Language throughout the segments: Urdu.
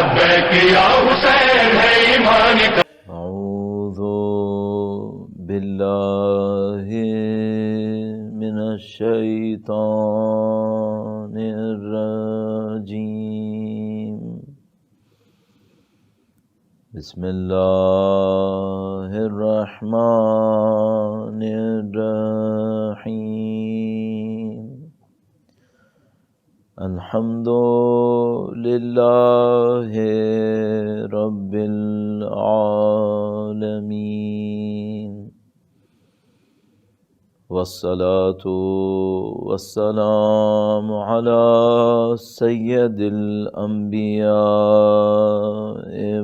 لبیک یا حسین ہے ایمان کا. اعوذ باللہ من الشیطان الرجیم. بسم اللہ الرحمن الرحیم. الحمد للہ رب العالمین والصلاة والسلام علی سید الانبیاء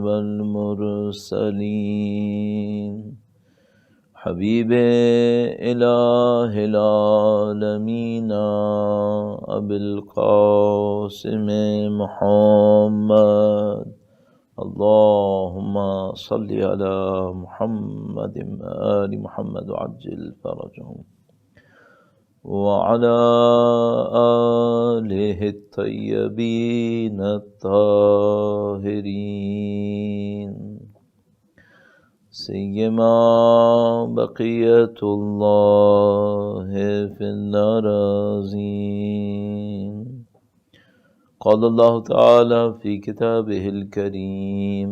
والمرسلین حبیب الہ العالمین ابی القاسم محمد. اللہم صلی علی محمد آل محمد وعجل فرجهم وعلى آلہ الطیبین الطاہرین سیما بقیت اللہ فی الارضین. قال اللہ تعالی فی کتابہ الکریم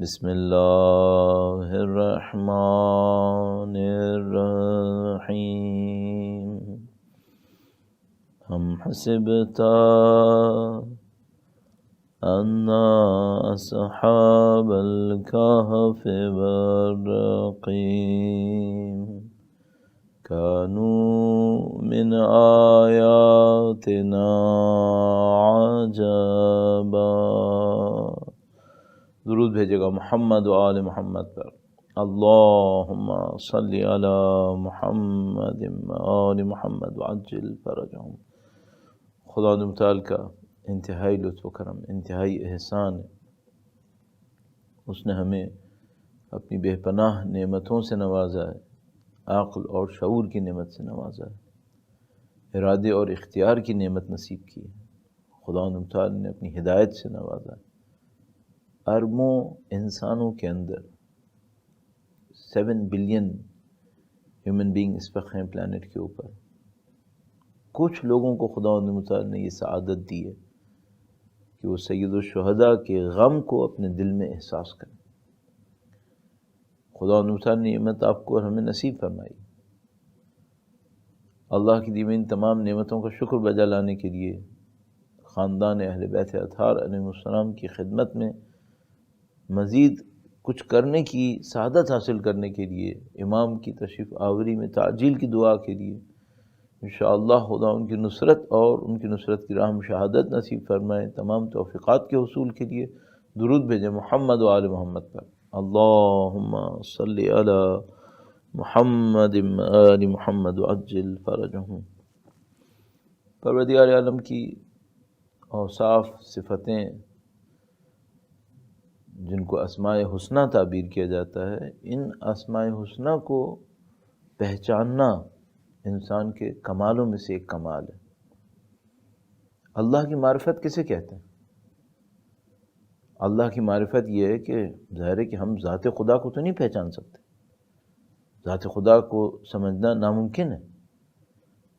بسم اللہ الرحمن الرحیم. ہم حسبتا ان اصحاب الکہف والرقیم كانوا من آیاتنا عجبا. درود بھیجے گا محمد و آل محمد پر. اللہم صلی علی محمد و آل محمد وعجل فرجهم. خدا متعال کا انتہائی لطف و کرم، انتہائی احسان ہے. اس نے ہمیں اپنی بے پناہ نعمتوں سے نوازا ہے، عقل اور شعور کی نعمت سے نوازا ہے، ارادے اور اختیار کی نعمت نصیب کی ہے. خدا تعالی نے اپنی ہدایت سے نوازا ہے. اربوں انسانوں کے اندر 7 بلین ہیومن بینگ اس وقت ہیں پلانٹ کے اوپر. کچھ لوگوں کو خدا تعالی نے یہ سعادت دی ہے کہ وہ سید الشہداء کے غم کو اپنے دل میں احساس کریں. خدا تعالی نے نعمت آپ کو اور ہمیں نصیب فرمائی. اللہ کی دی ہوئی ان تمام نعمتوں کا شکر بجا لانے کے لیے خاندان اہل بیت اطہار علیہ السلام کی خدمت میں مزید کچھ کرنے کی سعادت حاصل کرنے کے لیے امام کی تشریف آوری میں تعجیل کی دعا کے لیے انشاءاللہ خدا ان کی نصرت اور ان کی نصرت کی راہ میں شہادت نصیب فرمائے. تمام توفیقات کے حصول کے لیے درود بھیجیں محمد و آل محمد پر. اللہم صلی علی محمد آل محمد وعجل فرجهم. پروردگار عالم کی اوصاف صفتیں جن کو اسماء حسنہ تعبیر کیا جاتا ہے، ان اسماء حسنہ کو پہچاننا انسان کے کمالوں میں سے ایک کمال ہے. اللہ کی معرفت کسے کہتے ہیں؟ اللہ کی معرفت یہ ہے کہ ظاہر ہے کہ ہم ذات خدا کو تو نہیں پہچان سکتے، ذات خدا کو سمجھنا ناممکن ہے.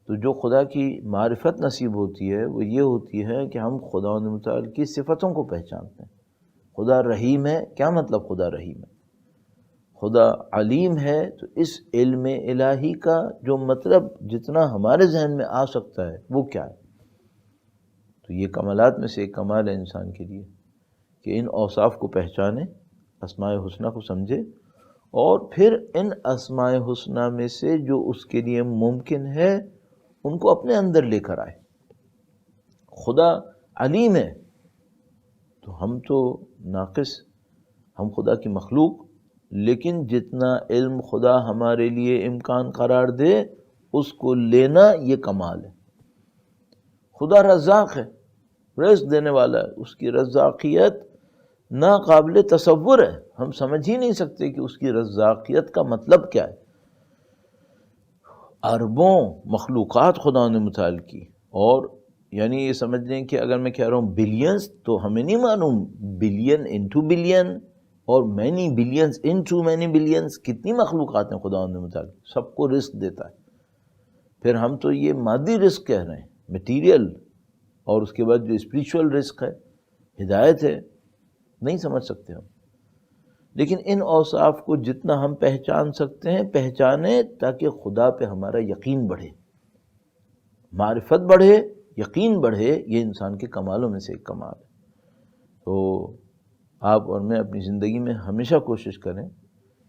تو جو خدا کی معرفت نصیب ہوتی ہے وہ یہ ہوتی ہے کہ ہم خدا متعال کی صفتوں کو پہچانتے ہیں. خدا رحیم ہے. کیا مطلب خدا رحیم ہے؟ خدا علیم ہے. تو اس علم الہی کا جو مطلب جتنا ہمارے ذہن میں آ سکتا ہے وہ کیا ہے؟ تو یہ کمالات میں سے ایک کمال ہے انسان کے لیے کہ ان اوصاف کو پہچانے، اسماء حسنہ کو سمجھے، اور پھر ان اسماء حسنہ میں سے جو اس کے لیے ممکن ہے ان کو اپنے اندر لے کر آئے. خدا علیم ہے تو ہم تو ناقص، ہم خدا کی مخلوق، لیکن جتنا علم خدا ہمارے لیے امکان قرار دے اس کو لینا یہ کمال ہے. خدا رزاق ہے، رزق دینے والا ہے. اس کی رزاقیت ناقابل تصور ہے. ہم سمجھ ہی نہیں سکتے کہ اس کی رزاقیت کا مطلب کیا ہے. اربوں مخلوقات خدا نے متعال کی، اور یعنی یہ سمجھ لیں کہ اگر میں کہہ رہا ہوں بلینس تو ہمیں نہیں معلوم بلین انٹو بلین اور many billions into many billions کتنی مخلوقات ہیں خدا نے متعلق، سب کو رزق دیتا ہے. پھر ہم تو یہ مادی رزق کہہ رہے ہیں، مٹیریل، اور اس کے بعد جو اسپریچول رزق ہے، ہدایت ہے، نہیں سمجھ سکتے ہم. لیکن ان اوصاف کو جتنا ہم پہچان سکتے ہیں پہچانیں، تاکہ خدا پہ ہمارا یقین بڑھے، معرفت بڑھے، یقین بڑھے. یہ انسان کے کمالوں میں سے ایک کمال ہے. تو آپ اور میں اپنی زندگی میں ہمیشہ کوشش کریں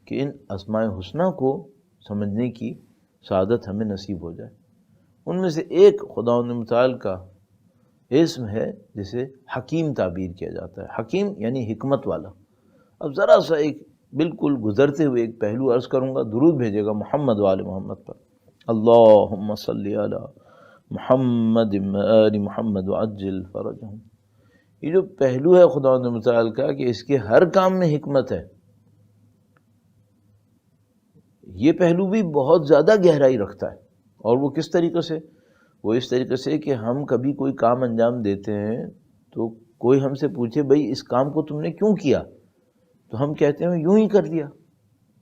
کہ ان اسماء حسنہ کو سمجھنے کی سعادت ہمیں نصیب ہو جائے. ان میں سے ایک خداوند متعال کا اسم ہے جسے حکیم تعبیر کیا جاتا ہے. حکیم یعنی حکمت والا. اب ذرا سا ایک بالکل گزرتے ہوئے ایک پہلو عرض کروں گا، درود بھیجے گا محمد وآل محمد پر. اللہم صلی علی محمد آل محمد وعجل فرجہم. یہ جو پہلو ہے خداوند متعال کا کہ اس کے ہر کام میں حکمت ہے، یہ پہلو بھی بہت زیادہ گہرائی رکھتا ہے. اور وہ کس طریقے سے؟ وہ اس طریقے سے کہ ہم کبھی کوئی کام انجام دیتے ہیں تو کوئی ہم سے پوچھے بھئی اس کام کو تم نے کیوں کیا، تو ہم کہتے ہیں یوں ہی کر دیا.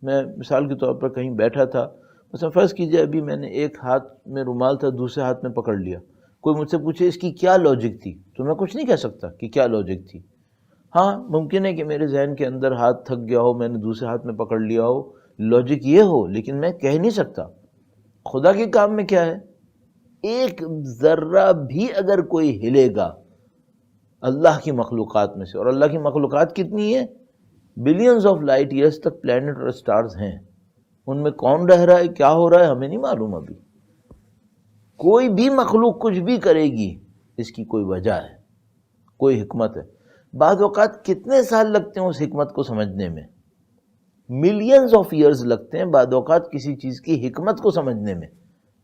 میں مثال کے طور پر کہیں بیٹھا تھا، مثلا فرض کیجئے ابھی میں نے ایک ہاتھ میں رومال تھا، دوسرے ہاتھ میں پکڑ لیا. کوئی مجھ سے پوچھے اس کی کیا لاجک تھی، تو میں کچھ نہیں کہہ سکتا کہ کیا لاجک تھی. ہاں ممکن ہے کہ میرے ذہن کے اندر ہاتھ تھک گیا ہو، میں نے دوسرے ہاتھ میں پکڑ لیا ہو، لاجک یہ ہو، لیکن میں کہہ نہیں سکتا. خدا کے کام میں کیا ہے؟ ایک ذرہ بھی اگر کوئی ہلے گا اللہ کی مخلوقات میں سے، اور اللہ کی مخلوقات کتنی ہے؟ بلینز آف لائٹ ایئرس تک پلانٹ اور سٹارز ہیں. ان میں کون رہ رہا ہے، کیا ہو رہا ہے، ہمیں نہیں معلوم. ابھی کوئی بھی مخلوق کچھ بھی کرے گی، اس کی کوئی وجہ ہے، کوئی حکمت ہے. بعض اوقات کتنے سال لگتے ہیں اس حکمت کو سمجھنے میں؟ ملینز آف ایئرز لگتے ہیں بعض اوقات کسی چیز کی حکمت کو سمجھنے میں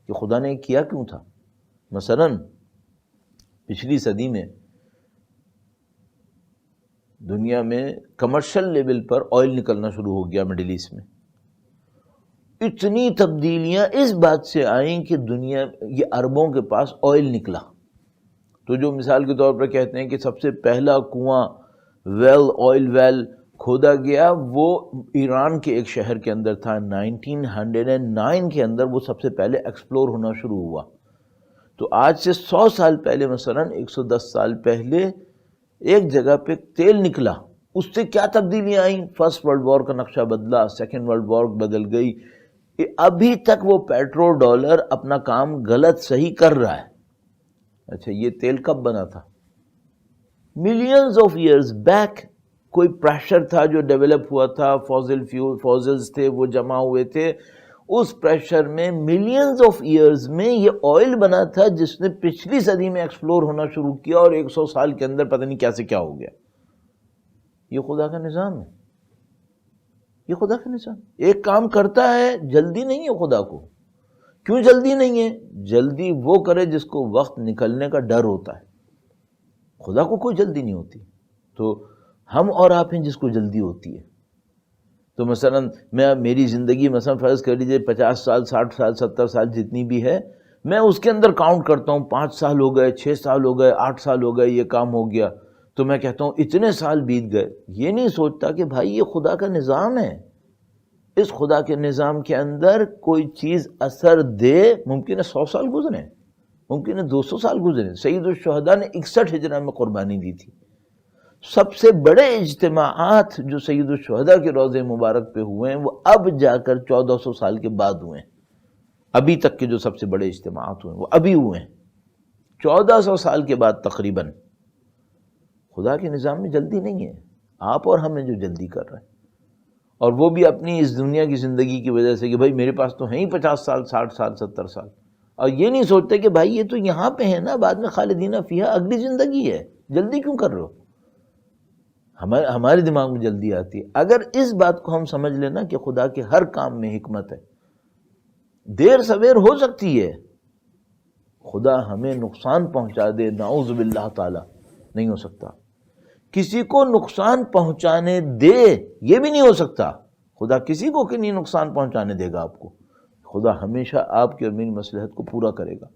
کہ خدا نے کیا کیوں تھا. مثلا پچھلی صدی میں دنیا میں کمرشل لیول پر آئل نکلنا شروع ہو گیا مڈل ایسٹ میں. اتنی تبدیلیاں اس بات سے آئیں کہ دنیا یہ عربوں کے پاس آئل نکلا. تو جو مثال کے طور پر کہتے ہیں کہ سب سے پہلا کنواں آئل ویل کھودا گیا، وہ ایران کے ایک شہر کے اندر تھا. 1909 کے اندر وہ سب سے پہلے ایکسپلور ہونا شروع ہوا. تو آج سے 100 سال پہلے، مثلا 110 سال پہلے ایک جگہ پہ تیل نکلا. اس سے کیا تبدیلیاں آئیں؟ فرسٹ ورلڈ وار کا نقشہ بدلا، سیکنڈ ورلڈ وار بدل گئی. ابھی تک وہ پیٹرو ڈالر اپنا کام غلط صحیح کر رہا ہے. اچھا یہ تیل کب بنا تھا؟ Millions of years back. کوئی پریشر تھا جو ڈیولپ ہوا تھا، فوزلز تھے وہ جمع ہوئے تھے. اس پریشر میں ملینز آف ایئرز میں یہ آئل بنا تھا جس نے پچھلی صدی میں ایکسپلور ہونا شروع کیا، اور 100 سال کے اندر پتہ نہیں کیسے کیا ہو گیا. یہ خدا کا نظام ہے، یہ خدا کا نظام. ایک کام کرتا ہے، جلدی نہیں ہے خدا کو. کیوں جلدی نہیں ہے؟ جلدی وہ کرے جس کو وقت نکلنے کا ڈر ہوتا ہے. خدا کو کوئی جلدی نہیں ہوتی. تو ہم اور آپ ہیں جس کو جلدی ہوتی ہے. تو مثلا میری زندگی مثلا فرض کر لیجیے 50 سال 60 سال 70 سال جتنی بھی ہے، میں اس کے اندر کاؤنٹ کرتا ہوں 5 سال ہو گئے، 6 سال ہو گئے، 8 سال ہو گئے، یہ کام ہو گیا. تو میں کہتا ہوں اتنے سال بیت گئے. یہ نہیں سوچتا کہ بھائی یہ خدا کا نظام ہے. اس خدا کے نظام کے اندر کوئی چیز اثر دے، ممکن ہے 100 سال گزرے، ممکن ہے 200 سال گزرے. سید الشہداء نے 61 ہجرہ میں قربانی دی تھی. سب سے بڑے اجتماعات جو سید الشہداء کے روضے مبارک پہ ہوئے ہیں وہ اب جا کر 1400 سال کے بعد ہوئے ہیں. ابھی تک کے جو سب سے بڑے اجتماعات ہوئے ہیں وہ ابھی ہوئے ہیں 1400 سال کے بعد تقریباً. خدا کے نظام میں جلدی نہیں ہے، آپ اور ہمیں جو جلدی کر رہے ہیں، اور وہ بھی اپنی اس دنیا کی زندگی کی وجہ سے کہ بھائی میرے پاس تو ہیں ہی 50 سال 60 سال 70 سال. اور یہ نہیں سوچتے کہ بھائی یہ تو یہاں پہ ہے نا، بعد میں خالدین فیہا، اگلی زندگی ہے، جلدی کیوں کر رہے ہو؟ ہمارے دماغ میں جلدی آتی ہے. اگر اس بات کو ہم سمجھ لینا کہ خدا کے ہر کام میں حکمت ہے، دیر سویر ہو سکتی ہے، خدا ہمیں نقصان پہنچا دے، نعوذ باللہ تعالی، نہیں ہو سکتا. کسی کو نقصان پہنچانے دے، یہ بھی نہیں ہو سکتا. خدا کسی کو کہ نہیں نقصان پہنچانے دے گا آپ کو. خدا ہمیشہ آپ کی اور میری مصلحت کو پورا کرے گا.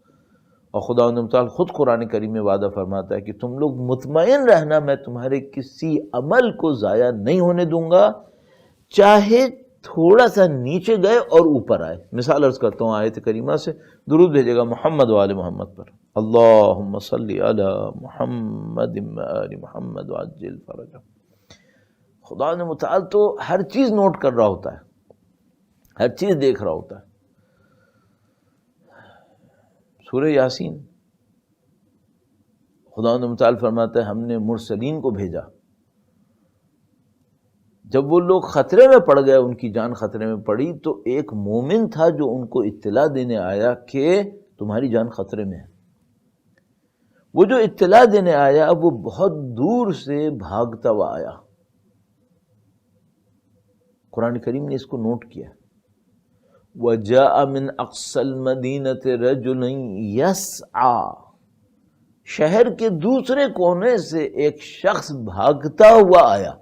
اور خدا تعالیٰ خود قرآن کریم میں وعدہ فرماتا ہے کہ تم لوگ مطمئن رہنا، میں تمہارے کسی عمل کو ضائع نہیں ہونے دوں گا، چاہے تھوڑا سا نیچے گئے اور اوپر آئے۔ مثال عرض کرتا ہوں آیت کریمہ سے، درود بھیجے گا محمد و آل محمد پر، اللہم صلی علی محمد و آل محمد وعجل فرجہ۔ خدا متعال تو ہر چیز نوٹ کر رہا ہوتا ہے، ہر چیز دیکھ رہا ہوتا ہے۔ سورہ یاسین، خدا متعال فرماتا ہے ہم نے مرسلین کو بھیجا، جب وہ لوگ خطرے میں پڑ گئے، ان کی جان خطرے میں پڑی، تو ایک مومن تھا جو ان کو اطلاع دینے آیا کہ تمہاری جان خطرے میں ہے۔ وہ جو اطلاع دینے آیا وہ بہت دور سے بھاگتا ہوا آیا۔ قرآن کریم نے اس کو نوٹ کیا، وَجَاءَ مِنْ أَقْصَى الْمَدِينَةِ رَجُلٌ يَسْعَى، شہر کے دوسرے کونے سے ایک شخص بھاگتا ہوا آیا۔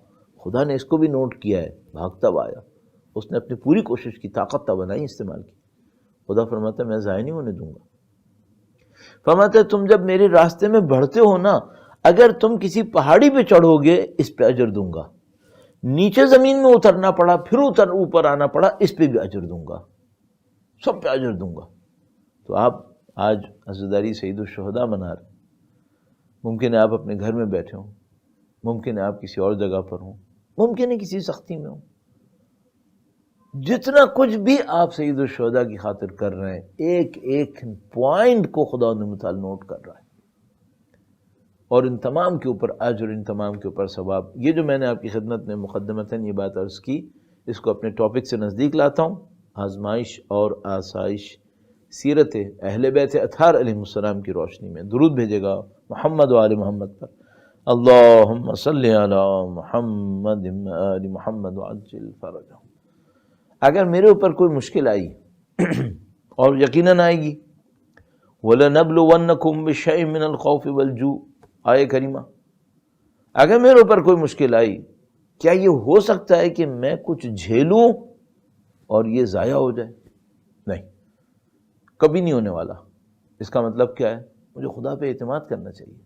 خدا نے اس کو بھی نوٹ کیا ہے، بھاگتا ہوا آیا، اس نے اپنی پوری کوشش کی، طاقت توانائی استعمال کی۔ خدا فرماتا ہے میں ضائع نہیں ہونے دوں گا۔ فرماتا ہے تم جب میرے راستے میں بڑھتے ہو نا، اگر تم کسی پہاڑی پہ چڑھو گے اس پہ اجر دوں گا، نیچے زمین میں اترنا پڑا پھر اوپر آنا پڑا اس پہ بھی اجر دوں گا، سب پہ اجر دوں گا۔ تو آپ آج عزاداری سید الشہداء منا رہے، ممکن ہے آپ اپنے گھر میں بیٹھے ہوں، ممکن ہے آپ کسی اور جگہ پر ہوں، ممکن ہے کسی سختی میں ہوں، جتنا کچھ بھی آپ سید الشہداء کی خاطر کر رہے ہیں، ایک ایک پوائنٹ کو خدا متعال نوٹ کر رہا ہے، اور ان تمام کے اوپر اجر، ان تمام کے اوپر ثواب۔ یہ جو میں نے آپ کی خدمت میں مقدمتاً یہ بات عرض کی، اس کو اپنے ٹاپک سے نزدیک لاتا ہوں، آزمائش اور آسائش سیرت اہل بیت اطہار علیہ السلام کی روشنی میں۔ درود بھیجے گا محمد و آل محمد پر، اللہم صلی علی محمد و آل محمد وعجل فرجہ۔ اگر میرے اوپر کوئی مشکل آئی اور یقیناً آئے گی، وَلَنَبْلُوَنَّكُمْ بِشَيْءٍ مِّنَ الْخَوْفِ وَالْجُوعِ، آیے کریمہ، اگر میرے اوپر کوئی مشکل آئی، کیا یہ ہو سکتا ہے کہ میں کچھ جھیلوں اور یہ ضائع ہو جائے؟ نہیں، کبھی نہیں ہونے والا۔ اس کا مطلب کیا ہے؟ مجھے خدا پہ اعتماد کرنا چاہیے،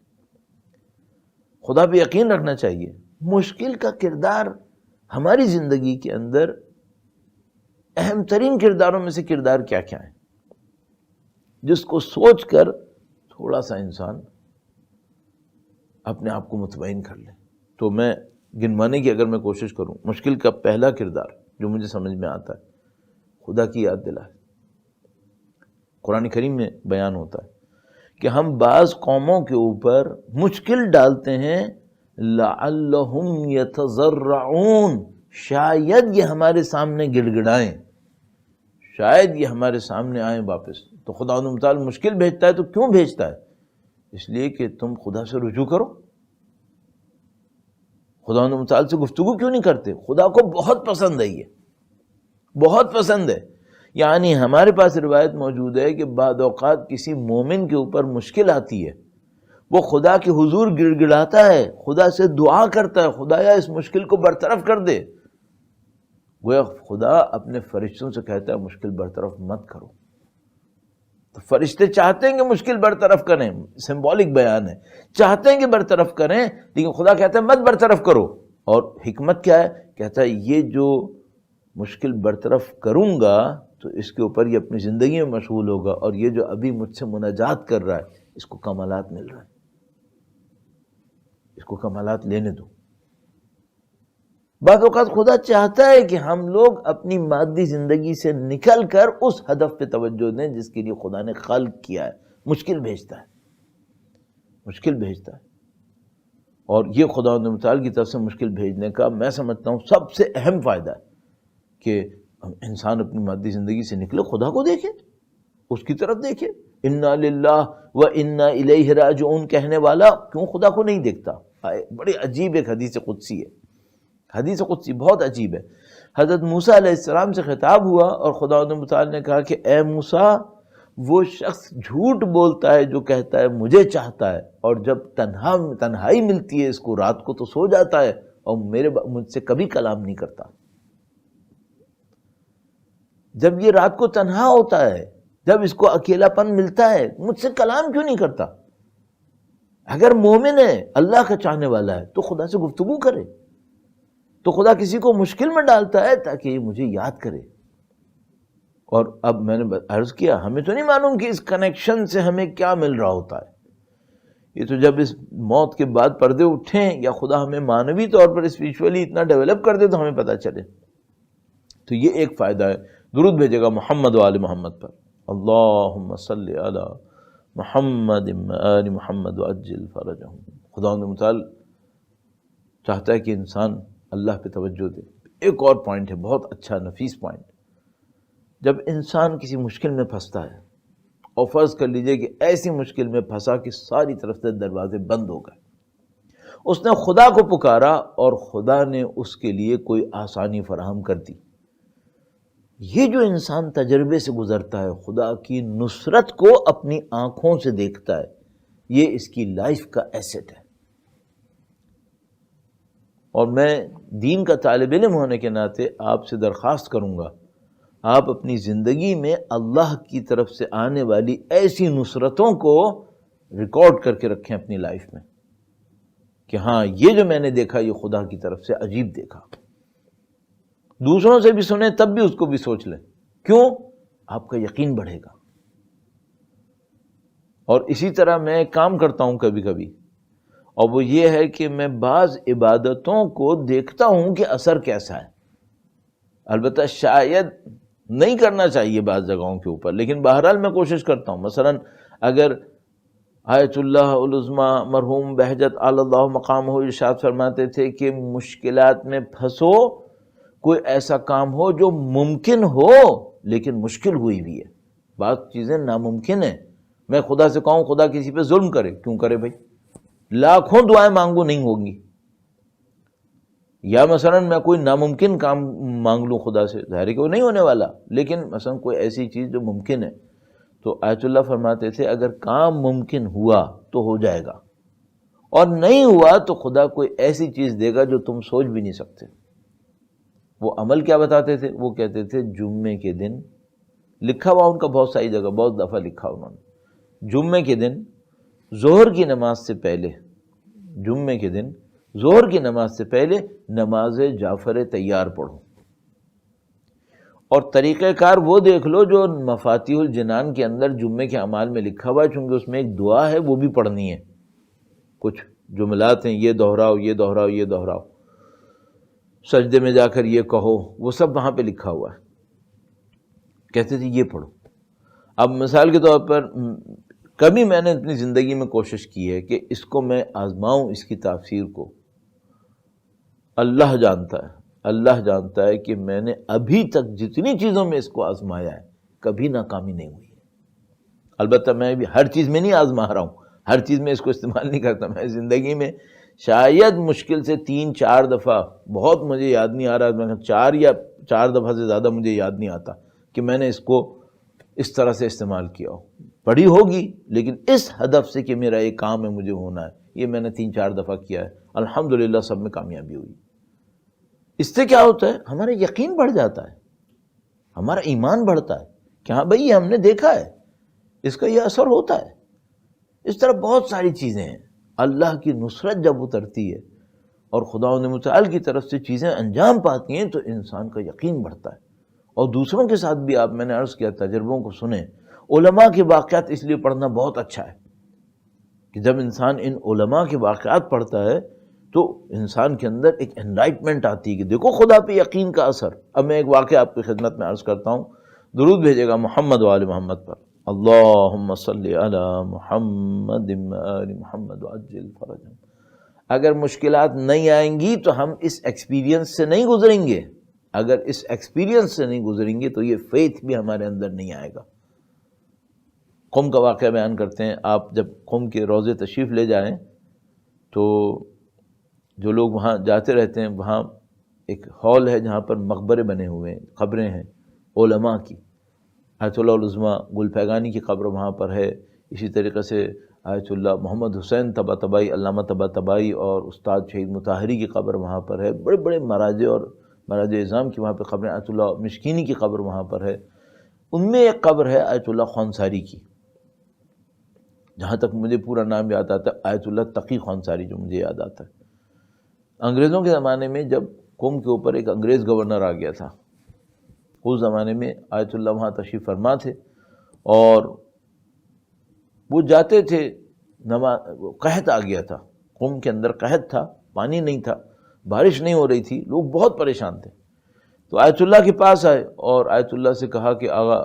خدا پہ یقین رکھنا چاہیے۔ مشکل کا کردار ہماری زندگی کے اندر اہم ترین کرداروں میں سے کردار کیا کیا ہے، جس کو سوچ کر تھوڑا سا انسان اپنے آپ کو مطمئن کر لے۔ تو میں گنوانے کی اگر میں کوشش کروں، مشکل کا پہلا کردار جو مجھے سمجھ میں آتا ہے، خدا کی یاد دلائے۔ قرآن کریم میں بیان ہوتا ہے کہ ہم بعض قوموں کے اوپر مشکل ڈالتے ہیں، لعلہم یتضرعون، شاید یہ ہمارے سامنے گڑ گڑائیں، شاید یہ ہمارے سامنے آئیں واپس۔ تو خدا متعال مشکل بھیجتا ہے تو کیوں بھیجتا ہے؟ اس لیے کہ تم خدا سے رجوع کرو۔ خدا متعال سے گفتگو کیوں نہیں کرتے؟ خدا کو بہت پسند ہے، یہ بہت پسند ہے۔ یعنی ہمارے پاس روایت موجود ہے کہ بعض اوقات کسی مومن کے اوپر مشکل آتی ہے، وہ خدا کے حضور گڑ گڑاتا ہے، خدا سے دعا کرتا ہے، خدایا اس مشکل کو برطرف کر دے۔ وہ خدا اپنے فرشتوں سے کہتا ہے مشکل برطرف مت کرو۔ تو فرشتے چاہتے ہیں کہ مشکل برطرف کریں، سمبولک بیان ہے، چاہتے ہیں کہ برطرف کریں، لیکن خدا کہتا ہے مت برطرف کرو۔ اور حکمت کیا ہے؟ کہتا ہے یہ جو مشکل برطرف کروں گا تو اس کے اوپر یہ اپنی زندگی میں مشغول ہوگا، اور یہ جو ابھی مجھ سے مناجات کر رہا ہے اس کو کمالات مل رہا ہے، اس کو کمالات لینے دو۔ بعض اوقات خدا چاہتا ہے کہ ہم لوگ اپنی مادی زندگی سے نکل کر اس ہدف پہ توجہ دیں جس کے لیے خدا نے خلق کیا ہے۔ مشکل بھیجتا ہے، مشکل بھیجتا ہے، اور یہ خدا متعال کی طرف سے مشکل بھیجنے کا میں سمجھتا ہوں سب سے اہم فائدہ ہے کہ انسان اپنی مادی زندگی سے نکلے، خدا کو دیکھے، اس کی طرف دیکھے۔ انا للہ و انا الیہ راجعون کہنے والا کیوں خدا کو نہیں دیکھتا؟ بڑی عجیب ایک حدیث قدسی ہے، حدیث قدسی بہت عجیب ہے۔ حضرت موسیٰ علیہ السلام سے خطاب ہوا اور خدا متعال نے کہا کہ اے موسیٰ، وہ شخص جھوٹ بولتا ہے جو کہتا ہے مجھے چاہتا ہے، اور جب تنہائی ملتی ہے اس کو رات کو تو سو جاتا ہے اور مجھ سے کبھی کلام نہیں کرتا۔ جب یہ رات کو تنہا ہوتا ہے جب اس کو اکیلا پن ملتا ہے مجھ سے کلام کیوں نہیں کرتا؟ اگر مومن ہے، اللہ کا چاہنے والا ہے، تو خدا سے گفتگو کرے، تو خدا کسی کو مشکل میں ڈالتا ہے تاکہ یہ مجھے یاد کرے۔ اور اب میں نے عرض کیا ہمیں تو نہیں معلوم کہ اس کنیکشن سے ہمیں کیا مل رہا ہوتا ہے، یہ تو جب اس موت کے بعد پردے اٹھیں یا خدا ہمیں معنوی طور پر اسپریچولی اتنا ڈیولپ کر دے تو ہمیں پتہ چلے۔ تو یہ ایک فائدہ ہے۔ درود بھیجے گا محمد و آل محمد پر، اللہم صلی علی محمد آل محمد وعجل فرجہم۔ خدا متعال چاہتا ہے کہ انسان اللہ پہ توجہ دے۔ ایک اور پوائنٹ ہے، بہت اچھا نفیس پوائنٹ۔ جب انسان کسی مشکل میں پھنستا ہے، اور فرض کر لیجئے کہ ایسی مشکل میں پھنسا کہ ساری طرف سے دروازے بند ہو گئے، اس نے خدا کو پکارا اور خدا نے اس کے لیے کوئی آسانی فراہم کر دی۔ یہ جو انسان تجربے سے گزرتا ہے، خدا کی نصرت کو اپنی آنکھوں سے دیکھتا ہے، یہ اس کی لائف کا ایسٹ ہے۔ اور میں دین کا طالب علم ہونے کے ناطے آپ سے درخواست کروں گا، آپ اپنی زندگی میں اللہ کی طرف سے آنے والی ایسی نصرتوں کو ریکارڈ کر کے رکھیں اپنی لائف میں، کہ ہاں یہ جو میں نے دیکھا یہ خدا کی طرف سے عجیب دیکھا۔ دوسروں سے بھی سنیں تب بھی اس کو بھی سوچ لیں، کیوں؟ آپ کا یقین بڑھے گا۔ اور اسی طرح میں ایک کام کرتا ہوں کبھی کبھی، اور وہ یہ ہے کہ میں بعض عبادتوں کو دیکھتا ہوں کہ اثر کیسا ہے۔ البتہ شاید نہیں کرنا چاہیے بعض جگہوں کے اوپر، لیکن بہرحال میں کوشش کرتا ہوں۔ مثلا اگر آیت اللہ العظمیٰ مرحوم بہجت علی اللہ مقامہ ارشاد فرماتے تھے کہ مشکلات میں پھنسو، کوئی ایسا کام ہو جو ممکن ہو لیکن مشکل ہوئی بھی ہے۔ بعض چیزیں ناممکن ہیں، میں خدا سے کہوں خدا کسی پہ ظلم کرے، کیوں کرے بھائی؟ لاکھوں دعائیں مانگو نہیں ہوگی۔ یا مثلا میں کوئی ناممکن کام مانگ لوں خدا سے، ظاہر ہے کہ وہ نہیں ہونے والا، لیکن مثلا کوئی ایسی چیز جو ممکن ہے، تو آیت اللہ فرماتے تھے اگر کام ممکن ہوا تو ہو جائے گا، اور نہیں ہوا تو خدا کوئی ایسی چیز دے گا جو تم سوچ بھی نہیں سکتے۔ وہ عمل کیا بتاتے تھے؟ وہ کہتے تھے جمعے کے دن، لکھا ہوا ان کا بہت ساری جگہ، بہت دفعہ لکھا انہوں نے، جمعے کے دن ظہر کی نماز سے پہلے، جمعے کے دن ظہر کی نماز سے پہلے نماز جعفر تیار پڑھو، اور طریقہ کار وہ دیکھ لو جو مفاتیح الجنان کے اندر جمعے کے اعمال میں لکھا ہوا ہے، چونکہ اس میں ایک دعا ہے وہ بھی پڑھنی ہے، کچھ جملات ہیں، یہ دہراؤ یہ دہراؤ یہ دہراؤ، سجدے میں جا کر یہ کہو، وہ سب وہاں پہ لکھا ہوا ہے۔ کہتے تھے یہ پڑھو۔ اب مثال کے طور پر کبھی میں نے اپنی زندگی میں کوشش کی ہے کہ اس کو میں آزماؤں، اس کی تفسیر کو۔ اللہ جانتا ہے، اللہ جانتا ہے کہ میں نے ابھی تک جتنی چیزوں میں اس کو آزمایا ہے کبھی ناکامی نہیں ہوئی ہے۔ البتہ میں بھی ہر چیز میں نہیں آزما رہا ہوں، ہر چیز میں اس کو استعمال نہیں کرتا۔ میں زندگی میں شاید مشکل سے 3-4 دفعہ، بہت مجھے یاد نہیں آ رہا، میں 4 دفعہ سے زیادہ مجھے یاد نہیں آتا کہ میں نے اس کو اس طرح سے استعمال کیا ہو۔ پڑھی ہوگی لیکن اس ہدف سے کہ میرا ایک کام ہے مجھے ہونا ہے، یہ میں نے 3-4 دفعہ کیا ہے، الحمدللہ سب میں کامیابی ہوئی۔ اس سے کیا ہوتا ہے؟ ہمارا یقین بڑھ جاتا ہے، ہمارا ایمان بڑھتا ہے کہ ہاں بھائی یہ ہم نے دیکھا ہے، اس کا یہ اثر ہوتا ہے۔ اس طرح بہت ساری چیزیں ہیں، اللہ کی نصرت جب اترتی ہے اور خداوند متعال کی طرف سے چیزیں انجام پاتی ہیں تو انسان کا یقین بڑھتا ہے۔ اور دوسروں کے ساتھ بھی میں نے عرض کیا تجربوں کو سنیں۔ علماء کے واقعات اس لیے پڑھنا بہت اچھا ہے کہ جب انسان ان علماء کے واقعات پڑھتا ہے تو انسان کے اندر ایک انلائٹمنٹ آتی ہے کہ دیکھو خدا پہ یقین کا اثر۔ اب میں ایک واقعہ آپ کی خدمت میں عرض کرتا ہوں، درود بھیجے گا محمد و آل محمد پر، اللہم صلی علی محمد آل محمد وعجل فرجہم۔ اگر مشکلات نہیں آئیں گی تو ہم اس ایکسپیرینس سے نہیں گزریں گے، اگر اس ایکسپیرینس سے نہیں گزریں گے تو یہ فیتھ بھی ہمارے اندر نہیں آئے گا۔ قم کا واقعہ بیان کرتے ہیں، آپ جب قم کے روضے تشریف لے جائیں تو جو لوگ وہاں جاتے رہتے ہیں، وہاں ایک ہال ہے جہاں پر مقبرے بنے ہوئے ہیں، قبریں ہیں علماء کی۔ آیت اللہ العظمیٰ گل پیگانی کی قبر وہاں پر ہے، اسی طریقے سے آیت اللہ محمد حسین طباطبائی، علامہ طباطبائی اور استاد شہید مطہری کی قبر وہاں پر ہے، بڑے بڑے مراجع اور مراجع اعظام کی وہاں پہ قبریں، آیت اللہ مشکینی کی قبر وہاں پر ہے، ان میں ایک قبر ہے آیت اللہ خونساری کی، جہاں تک مجھے پورا نام یاد آتا ہے آیت اللہ تقی خونساری، جو مجھے یاد آتا ہے۔ انگریزوں کے زمانے میں جب قم کے اوپر ایک انگریز گورنر آ گیا تھا، اس زمانے میں آیت اللہ وہاں تشریف فرما تھے، اور وہ جاتے تھے، قحط آ گیا تھا، قم کے اندر قحط تھا، پانی نہیں تھا، بارش نہیں ہو رہی تھی، لوگ بہت پریشان تھے۔ تو آیت اللہ کے پاس آئے اور آیت اللہ سے کہا کہ آغا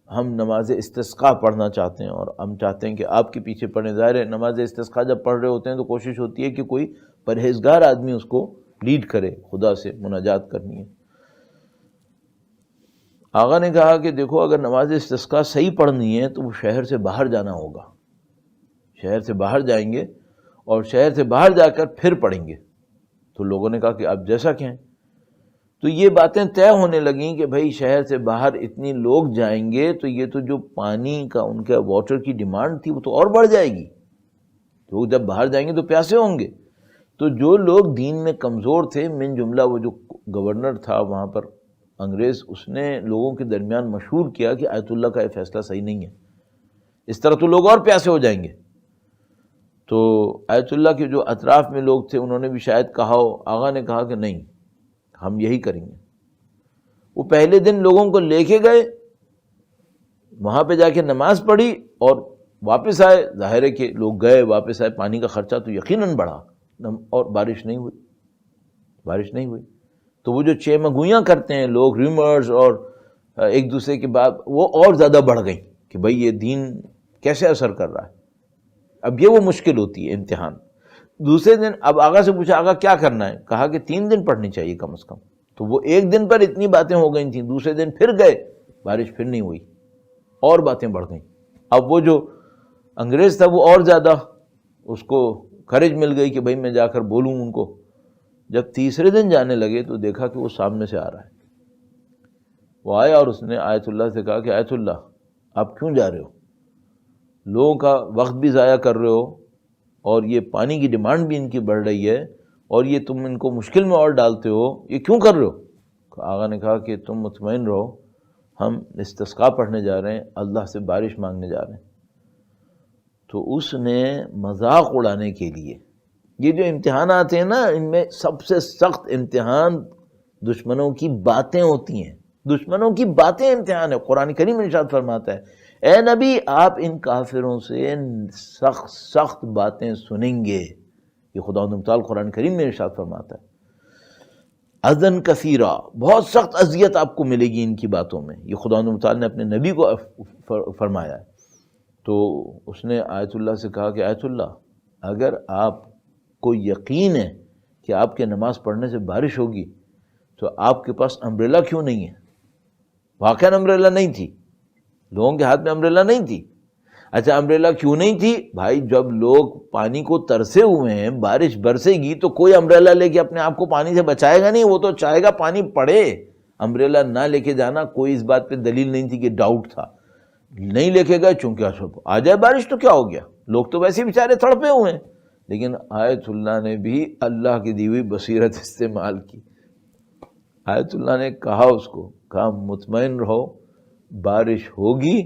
ہم نماز استسقاء پڑھنا چاہتے ہیں، اور ہم چاہتے ہیں کہ آپ کے پیچھے پڑھیں۔ ظاہر ہے نماز استسقاء جب پڑھ رہے ہوتے ہیں تو کوشش ہوتی ہے کہ کوئی پرہیزگار آدمی اس کو لیڈ کرے، خدا سے مناجات کرنی ہے۔ آغا نے کہا کہ دیکھو اگر نماز استسقاء صحیح پڑھنی ہے تو وہ شہر سے باہر جانا ہوگا، شہر سے باہر جائیں گے اور شہر سے باہر جا کر پھر پڑھیں گے۔ تو لوگوں نے کہا کہ آپ جیسا کہیں۔ تو یہ باتیں طے ہونے لگیں کہ بھائی شہر سے باہر اتنی لوگ جائیں گے تو یہ تو جو پانی کا ان کا واٹر کی ڈیمانڈ تھی وہ تو اور بڑھ جائے گی، لوگ جب باہر جائیں گے تو پیاسے ہوں گے۔ تو جو لوگ دین میں کمزور تھے، من جملہ وہ جو گورنر تھا وہاں پر انگریز، اس نے لوگوں کے درمیان مشہور کیا کہ آیت اللہ کا یہ فیصلہ صحیح نہیں ہے، اس طرح تو لوگ اور پیاسے ہو جائیں گے۔ تو آیت اللہ کے جو اطراف میں لوگ تھے انہوں نے بھی شاید کہا ہو، آغا نے کہا کہ نہیں ہم یہی کریں گے۔ وہ پہلے دن لوگوں کو لے کے گئے، وہاں پہ جا کے نماز پڑھی اور واپس آئے۔ ظاہر ہے کہ لوگ گئے واپس آئے، پانی کا خرچہ تو یقیناً بڑھا، اور بارش نہیں ہوئی، بارش نہیں ہوئی۔ تو وہ جو چیمگوئیاں کرتے ہیں لوگ، ریومرز اور ایک دوسرے کے بعد، وہ اور زیادہ بڑھ گئیں کہ بھئی یہ دین کیسے اثر کر رہا ہے۔ اب یہ وہ مشکل ہوتی ہے امتحان۔ دوسرے دن اب آغا سے پوچھا آغا کیا کرنا ہے؟ کہا کہ 3 دن پڑھنی چاہیے کم از کم۔ تو وہ ایک دن پر اتنی باتیں ہو گئی تھیں، دوسرے دن پھر گئے، بارش پھر نہیں ہوئی، اور باتیں بڑھ گئیں۔ اب وہ جو انگریز تھا وہ اور زیادہ اس کو کریج مل گئی کہ بھئی میں جا کر بولوں ان کو۔ جب تیسرے دن جانے لگے تو دیکھا کہ وہ سامنے سے آ رہا ہے۔ وہ آیا اور اس نے آیت اللہ سے کہا کہ آیت اللہ آپ کیوں جا رہے ہو؟ لوگوں کا وقت بھی ضائع کر رہے ہو، اور یہ پانی کی ڈیمانڈ بھی ان کی بڑھ رہی ہے، اور یہ تم ان کو مشکل میں اور ڈالتے ہو، یہ کیوں کر رہے ہو؟ آقا نے کہا کہ تم مطمئن رہو، ہم استسقاء پڑھنے جا رہے ہیں، اللہ سے بارش مانگنے جا رہے ہیں۔ تو اس نے مذاق اڑانے کے لیے، یہ جو امتحانات ہیں نا، ان میں سب سے سخت امتحان دشمنوں کی باتیں ہوتی ہیں، دشمنوں کی باتیں امتحان ہے۔ قرآن کریم ارشاد فرماتا ہے اے نبی آپ ان کافروں سے سخت سخت باتیں سنیں گے، یہ خدا متعال قرآن کریم میں ارشاد فرماتا ہے۔ اذن کثیرہ، بہت سخت اذیت آپ کو ملے گی ان کی باتوں میں، یہ خدا متعال نے اپنے نبی کو فرمایا ہے۔ تو اس نے آیت اللہ سے کہا کہ آیت اللہ اگر آپ کو یقین ہے کہ آپ کے نماز پڑھنے سے بارش ہوگی تو آپ کے پاس امبریلا کیوں نہیں ہے؟ واقعاً امبریلا نہیں تھی، لوگوں کے ہاتھ میں امبریلا نہیں تھی۔ اچھا امبریلا کیوں نہیں تھی؟ بھائی جب لوگ پانی کو ترسے ہوئے ہیں، بارش برسے گی تو کوئی امبریلا لے کے اپنے آپ کو پانی سے بچائے گا نہیں، وہ تو چاہے گا پانی پڑے۔ امبریلا نہ لے کے جانا کوئی اس بات پہ دلیل نہیں تھی کہ ڈاؤٹ تھا، نہیں لے کے گئے چونکہ آ جائے بارش تو کیا ہو گیا، لوگ تو ویسے ہی بیچارے تڑپے ہوئے ہیں۔ لیکن آیت اللہ نے بھی اللہ کی دی ہوئی بصیرت استعمال کی۔ آیت اللہ نے کہا اس کو، کہا مطمئن رہو بارش ہوگی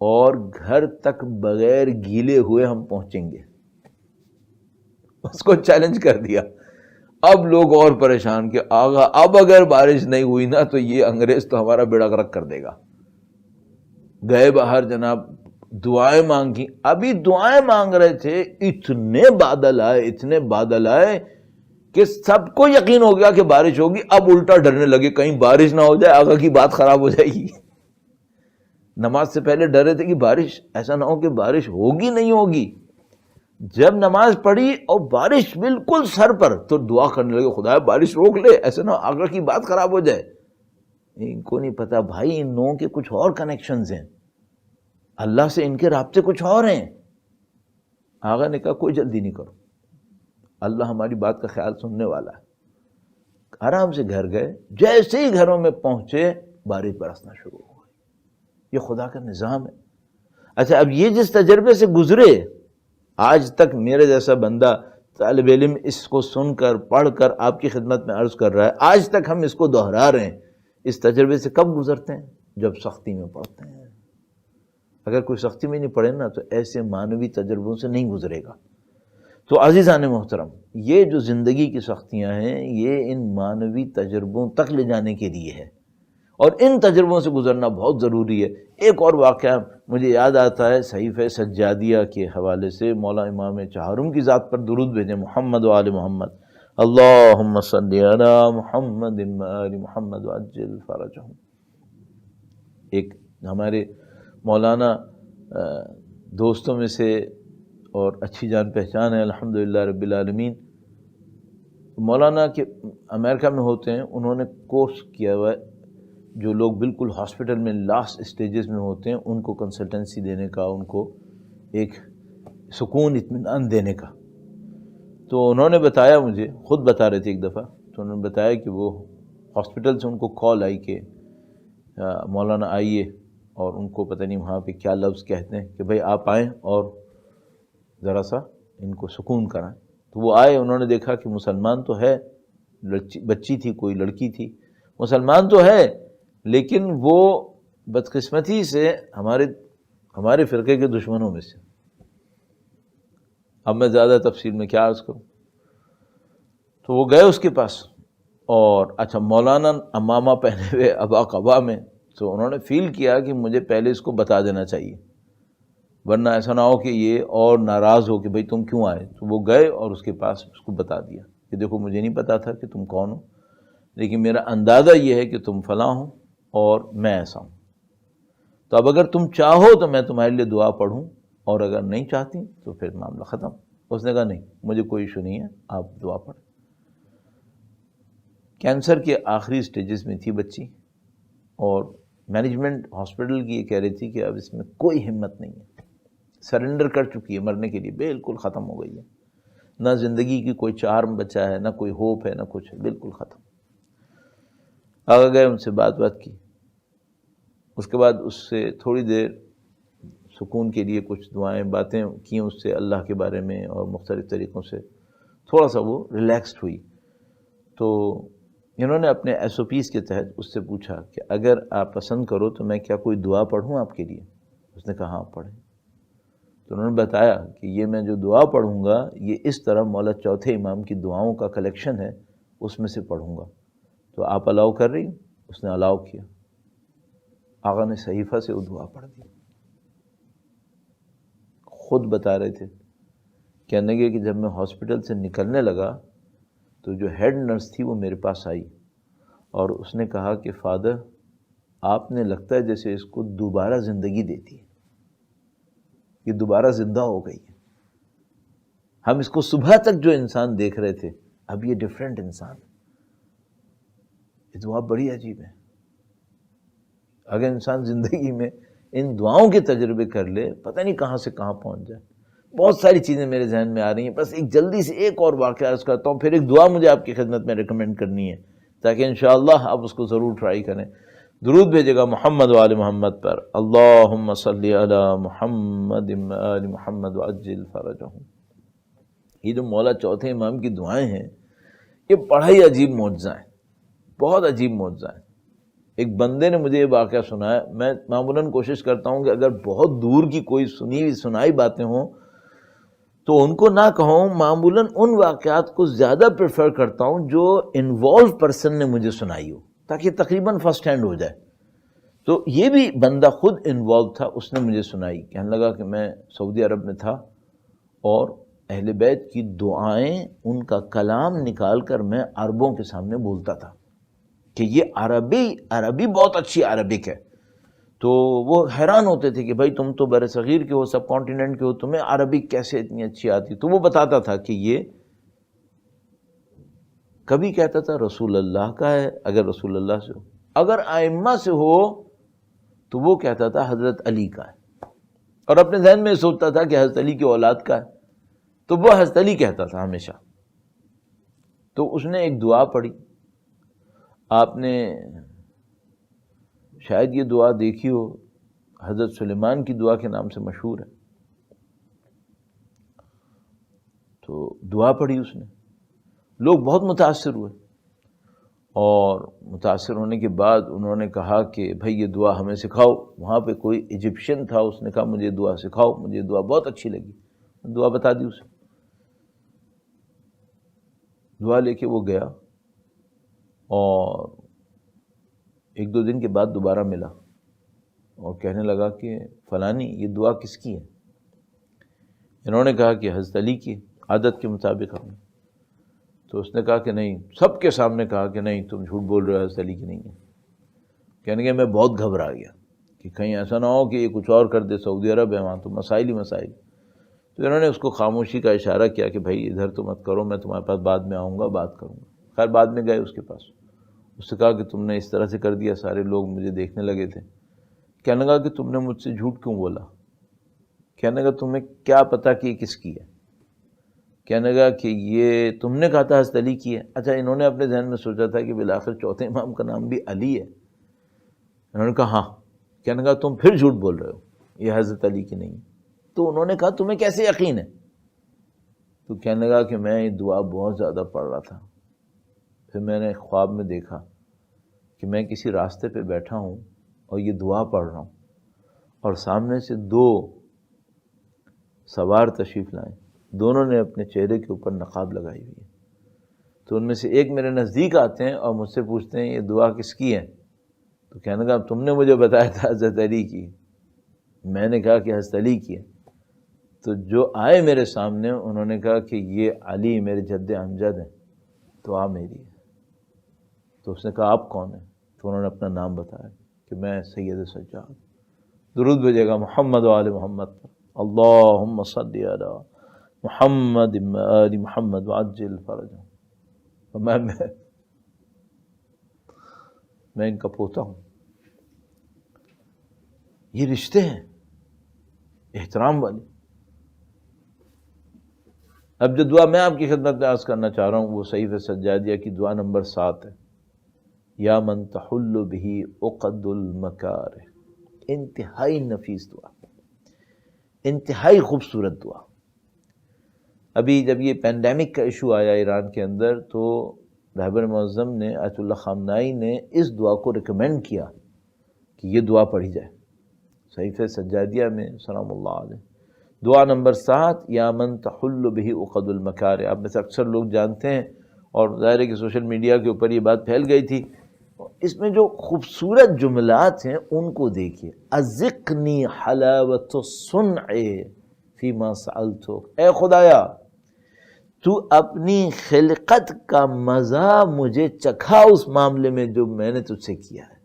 اور گھر تک بغیر گیلے ہوئے ہم پہنچیں گے۔ اس کو چیلنج کر دیا۔ اب لوگ اور پریشان کہ آغا اب اگر بارش نہیں ہوئی نا تو یہ انگریز تو ہمارا بیڑا غرق کر دے گا۔ گئے باہر جناب، دعائیں مانگی، ابھی دعائیں مانگ رہے تھے، اتنے بادل آئے، اتنے بادل آئے کہ سب کو یقین ہو گیا کہ بارش ہوگی۔ اب الٹا ڈرنے لگے کہیں بارش نہ ہو جائے، آقا کی بات خراب ہو جائے گی۔ نماز سے پہلے ڈرے تھے کہ بارش ایسا نہ ہو کہ بارش ہوگی نہیں ہوگی۔ جب نماز پڑھی اور بارش بالکل سر پر، تو دعا کرنے لگے خدا بارش روک لے، ایسا نہ ہو آقا کی بات خراب ہو جائے۔ ان کو نہیں پتا بھائی ان لوگوں کے کچھ اور کنیکشنز ہیں، اللہ سے ان کے رابطے کچھ اور ہیں۔ آقا نے کہا کوئی جلدی نہیں کرو، اللہ ہماری بات کا خیال سننے والا ہے۔ آرام سے گھر گئے، جیسے ہی گھروں میں پہنچے بارش برسنا شروع ہو گئی۔ یہ خدا کا نظام ہے۔ اچھا اب یہ جس تجربے سے گزرے، آج تک میرے جیسا بندہ طالب علم اس کو سن کر پڑھ کر آپ کی خدمت میں عرض کر رہا ہے، آج تک ہم اس کو دہرا رہے ہیں۔ اس تجربے سے کب گزرتے ہیں؟ جب سختی میں پڑتے ہیں. اگر کوئی سختی میں نہیں پڑے نا تو ایسے معنوی تجربوں سے نہیں گزرے گا. تو عزیزان محترم، یہ جو زندگی کی سختیاں ہیں یہ ان معنوی تجربوں تک لے جانے کے لیے ہے، اور ان تجربوں سے گزرنا بہت ضروری ہے. ایک اور واقعہ مجھے یاد آتا ہے صحیفہ سجادیہ کے حوالے سے. مولا امام چہارم کی ذات پر درود بھیجیں، محمد و آل محمد. اللہم صلی علی محمد و آل محمد وعجل فرجہم. ایک ہمارے مولانا دوستوں میں سے اور اچھی جان پہچان ہے الحمدللہ رب العالمین. مولانا کے امریکہ میں ہوتے ہیں، انہوں نے کورس کیا ہوا ہے جو لوگ بالکل ہاسپٹل میں لاسٹ اسٹیجز میں ہوتے ہیں ان کو کنسلٹنسی دینے کا، ان کو ایک سکون اطمینان دینے کا. تو انہوں نے بتایا، مجھے خود بتا رہے تھے ایک دفعہ، تو انہوں نے بتایا کہ وہ ہاسپٹل سے ان کو کال آئی کہ مولانا آئیے، اور ان کو پتہ نہیں وہاں پہ کیا لفظ کہتے ہیں کہ بھائی آپ آئیں اور ذرا سا ان کو سکون کرائیں. تو وہ آئے، انہوں نے دیکھا کہ مسلمان تو ہے، بچی تھی، کوئی لڑکی تھی، مسلمان تو ہے، لیکن وہ بدقسمتی سے ہمارے فرقے کے دشمنوں میں سے. اب میں زیادہ تفصیل میں کیا عرض کروں. تو وہ گئے اس کے پاس، اور اچھا مولانا امامہ پہنے ہوئے ابا قبا میں. تو انہوں نے فیل کیا کہ مجھے پہلے اس کو بتا دینا چاہیے، ورنہ ایسا نہ ہو کہ یہ اور ناراض ہو کہ بھئی تم کیوں آئے. تو وہ گئے اور اس کے پاس اس کو بتا دیا کہ دیکھو مجھے نہیں پتا تھا کہ تم کون ہو، لیکن میرا اندازہ یہ ہے کہ تم فلاں ہو اور میں ایسا ہوں. تو اب اگر تم چاہو تو میں تمہارے لیے دعا پڑھوں، اور اگر نہیں چاہتی تو پھر معاملہ ختم. اس نے کہا نہیں، مجھے کوئی ایشو نہیں ہے، آپ دعا پڑھیں. کینسر کے آخری سٹیجز میں تھی بچی، اور مینجمنٹ ہاسپٹل کی یہ کہہ رہی تھی کہ اب اس میں کوئی ہمت نہیں ہے، سرنڈر کر چکی ہے، مرنے کے لیے بالکل ختم ہو گئی ہے، نہ زندگی کی کوئی چارم بچا ہے، نہ کوئی ہوپ ہے، نہ کچھ ہے، بالکل ختم. آگے گئے، ان سے بات کی. اس کے بعد اس سے تھوڑی دیر سکون کے لیے کچھ دعائیں باتیں کی اس سے اللہ کے بارے میں، اور مختلف طریقوں سے تھوڑا سا وہ ریلیکسڈ ہوئی. تو انہوں نے اپنے ایس او پیز کے تحت اس سے پوچھا کہ اگر آپ پسند کرو تو میں کیا کوئی دعا پڑھوں آپ کے لیے. اس نے کہا ہاں پڑھیں. تو انہوں نے بتایا کہ یہ میں جو دعا پڑھوں گا یہ اس طرح مولا چوتھے امام کی دعاؤں کا کلیکشن ہے، اس میں سے پڑھوں گا، تو آپ الاؤ کر رہی؟ اس نے الاؤ کیا. آقا نے صحیفہ سے وہ دعا پڑھ دی. خود بتا رہے تھے، کہنے لگے کہ جب میں ہاسپٹل سے نکلنے لگا تو جو ہیڈ نرس تھی وہ میرے پاس آئی، اور اس نے کہا کہ فادر آپ نے لگتا ہے جیسے اس کو دوبارہ زندگی دیتی ہے، یہ دوبارہ زندہ ہو گئی ہے. ہم اس کو صبح تک جو انسان دیکھ رہے تھے اب یہ ڈیفرنٹ انسان ہے. یہ دعا بڑی عجیب ہے. اگر انسان زندگی میں ان دعاؤں کے تجربے کر لے پتہ نہیں کہاں سے کہاں پہنچ جائے. بہت ساری چیزیں میرے ذہن میں آ رہی ہیں، بس ایک جلدی سے ایک اور واقعہ عرض کرتا ہوں، پھر ایک دعا مجھے آپ کی خدمت میں ریکمینڈ کرنی ہے تاکہ انشاءاللہ آپ اس کو ضرور ٹرائی کریں. درود بھیجے گا محمد و آل محمد پر. اللہم صلی علی محمد و آل محمد وعجل فرجہم. یہ جو مولا چوتھے امام کی دعائیں ہیں یہ بڑا ہی عجیب معجزہ ہیں، بہت عجیب معجزہ ہیں. ایک بندے نے مجھے یہ واقعہ سنایا. میں معمولاً کوشش کرتا ہوں کہ اگر بہت دور کی کوئی سنائی باتیں ہوں تو ان کو نہ کہوں، معمولاً ان واقعات کو زیادہ پریفر کرتا ہوں جو انوالو پرسن نے مجھے سنائی ہو، تاکہ تقریباً فرسٹ ہینڈ ہو جائے. تو یہ بھی بندہ خود انوالو تھا، اس نے مجھے سنائی. کہنے لگا کہ میں سعودی عرب میں تھا اور اہل بیت کی دعائیں، ان کا کلام نکال کر میں عربوں کے سامنے بولتا تھا کہ یہ عربی بہت اچھی عربک ہے. تو وہ حیران ہوتے تھے کہ بھائی تم تو بر صغیر کے ہو، سب کانٹیننٹ کے ہو، تمہیں عربی کیسے اتنی اچھی آتی. تو وہ بتاتا تھا کہ یہ کبھی کہتا تھا رسول اللہ کا ہے اگر رسول اللہ سے ہو، اگر ائمہ سے ہو تو وہ کہتا تھا حضرت علی کا ہے، اور اپنے ذہن میں سوچتا تھا کہ حضرت علی کی اولاد کا ہے، تو وہ حضرت علی کہتا تھا ہمیشہ. تو اس نے ایک دعا پڑھی، آپ نے شاید یہ دعا دیکھی ہو، حضرت سلیمان کی دعا کے نام سے مشہور ہے. تو دعا پڑھی اس نے، لوگ بہت متاثر ہوئے، اور متاثر ہونے کے بعد انہوں نے کہا کہ بھائی یہ دعا ہمیں سکھاؤ. وہاں پہ کوئی ایجپشین تھا, اس نے کہا مجھے دعا سکھاؤ, مجھے دعا بہت اچھی لگی, دعا بتا دی اسے. دعا لے کے وہ گیا اور ایک دو دن کے بعد دوبارہ ملا اور کہنے لگا کہ فلانی یہ دعا کس کی ہے؟ انہوں نے کہا کہ حضرت علی کی, عادت کے مطابق ہم. تو اس نے کہا کہ نہیں, سب کے سامنے کہا کہ نہیں تم جھوٹ بول رہے ہو, حضرت علی کی نہیں ہے. کہنے کہ میں بہت گھبرا گیا کہ کہیں ایسا نہ ہو کہ یہ کچھ اور کر دے, سعودی عرب ہے وہاں تو مسائل ہی مسائل. تو انہوں نے اس کو خاموشی کا اشارہ کیا کہ بھائی ادھر تو مت کرو, میں تمہارے پاس بعد میں آؤں گا, بات کروں گا. خیر بعد میں گئے اس کے پاس, اس سے کہا کہ تم نے اس طرح سے کر دیا, سارے لوگ مجھے دیکھنے لگے تھے. کہنے لگا کہ تم نے مجھ سے جھوٹ کیوں بولا؟ کہنے لگا تمہیں کیا پتا کہ یہ کس کی ہے؟ کہنے لگا کہ یہ تم نے کہا تھا حضرت علی کی ہے. اچھا, انہوں نے اپنے ذہن میں سوچا تھا کہ بالآخر چوتھے امام کا نام بھی علی ہے. انہوں نے کہا ہاں. کہنے لگا تم پھر جھوٹ بول رہے ہو, یہ حضرت علی کی نہیں. تو انہوں نے کہا تمہیں کیسے یقین ہے؟ تو کہنے لگا کہ میں یہ دعا بہت زیادہ پڑھ رہا تھا, پھر میں نے خواب میں دیکھا کہ میں کسی راستے پہ بیٹھا ہوں اور یہ دعا پڑھ رہا ہوں, اور سامنے سے دو سوار تشریف لائیں, دونوں نے اپنے چہرے کے اوپر نقاب لگائی ہوئی ہے. تو ان میں سے ایک میرے نزدیک آتے ہیں اور مجھ سے پوچھتے ہیں یہ دعا کس کی ہے؟ تو کہنے لگا تم نے مجھے بتایا تھا حضرت علی کی. میں نے کہا کہ حضرت علی کی ہے. تو جو آئے میرے سامنے انہوں نے کہا کہ یہ علی میرے جد امجد ہیں, دعا میری ہے. تو اس نے کہا آپ کون ہیں؟ تو انہوں نے اپنا نام بتایا کہ میں سید سجاد. درود بھیجے گا محمد و آل محمد پر, اللہم صلی علی محمد و آل محمد وعجل فرجہم. میں ان کا پوتا ہوں. یہ رشتے ہیں احترام والے. اب جو دعا میں آپ کی خدمت میں عرض کرنا چاہ رہا ہوں وہ صحیفہ سجادیہ کی دعا نمبر 7 ہے. یا من تحل بہ عقد المکارہ. انتہائی نفیس دعا, انتہائی خوبصورت دعا. ابھی جب یہ پینڈیمک کا ایشو آیا ایران کے اندر تو رہبر معظم نے آیت اللہ خامنائی نے اس دعا کو ریکمینڈ کیا کہ یہ دعا پڑھی جائے. صحیفہ سجادیہ میں سلام اللہ علیہ دعا نمبر 7, یا من تحل بہ عقد المکارہ. آپ میں سے اکثر لوگ جانتے ہیں اور ظاہر ہے کہ سوشل میڈیا کے اوپر یہ بات پھیل گئی تھی. اس میں جو خوبصورت جملات ہیں ان کو دیکھیے. اذقنی حلاوت الصنع فیما سألتک. اے خدایا تو اپنی خلقت کا مزہ مجھے چکھا اس معاملے میں جو میں نے تجھ سے کیا ہے.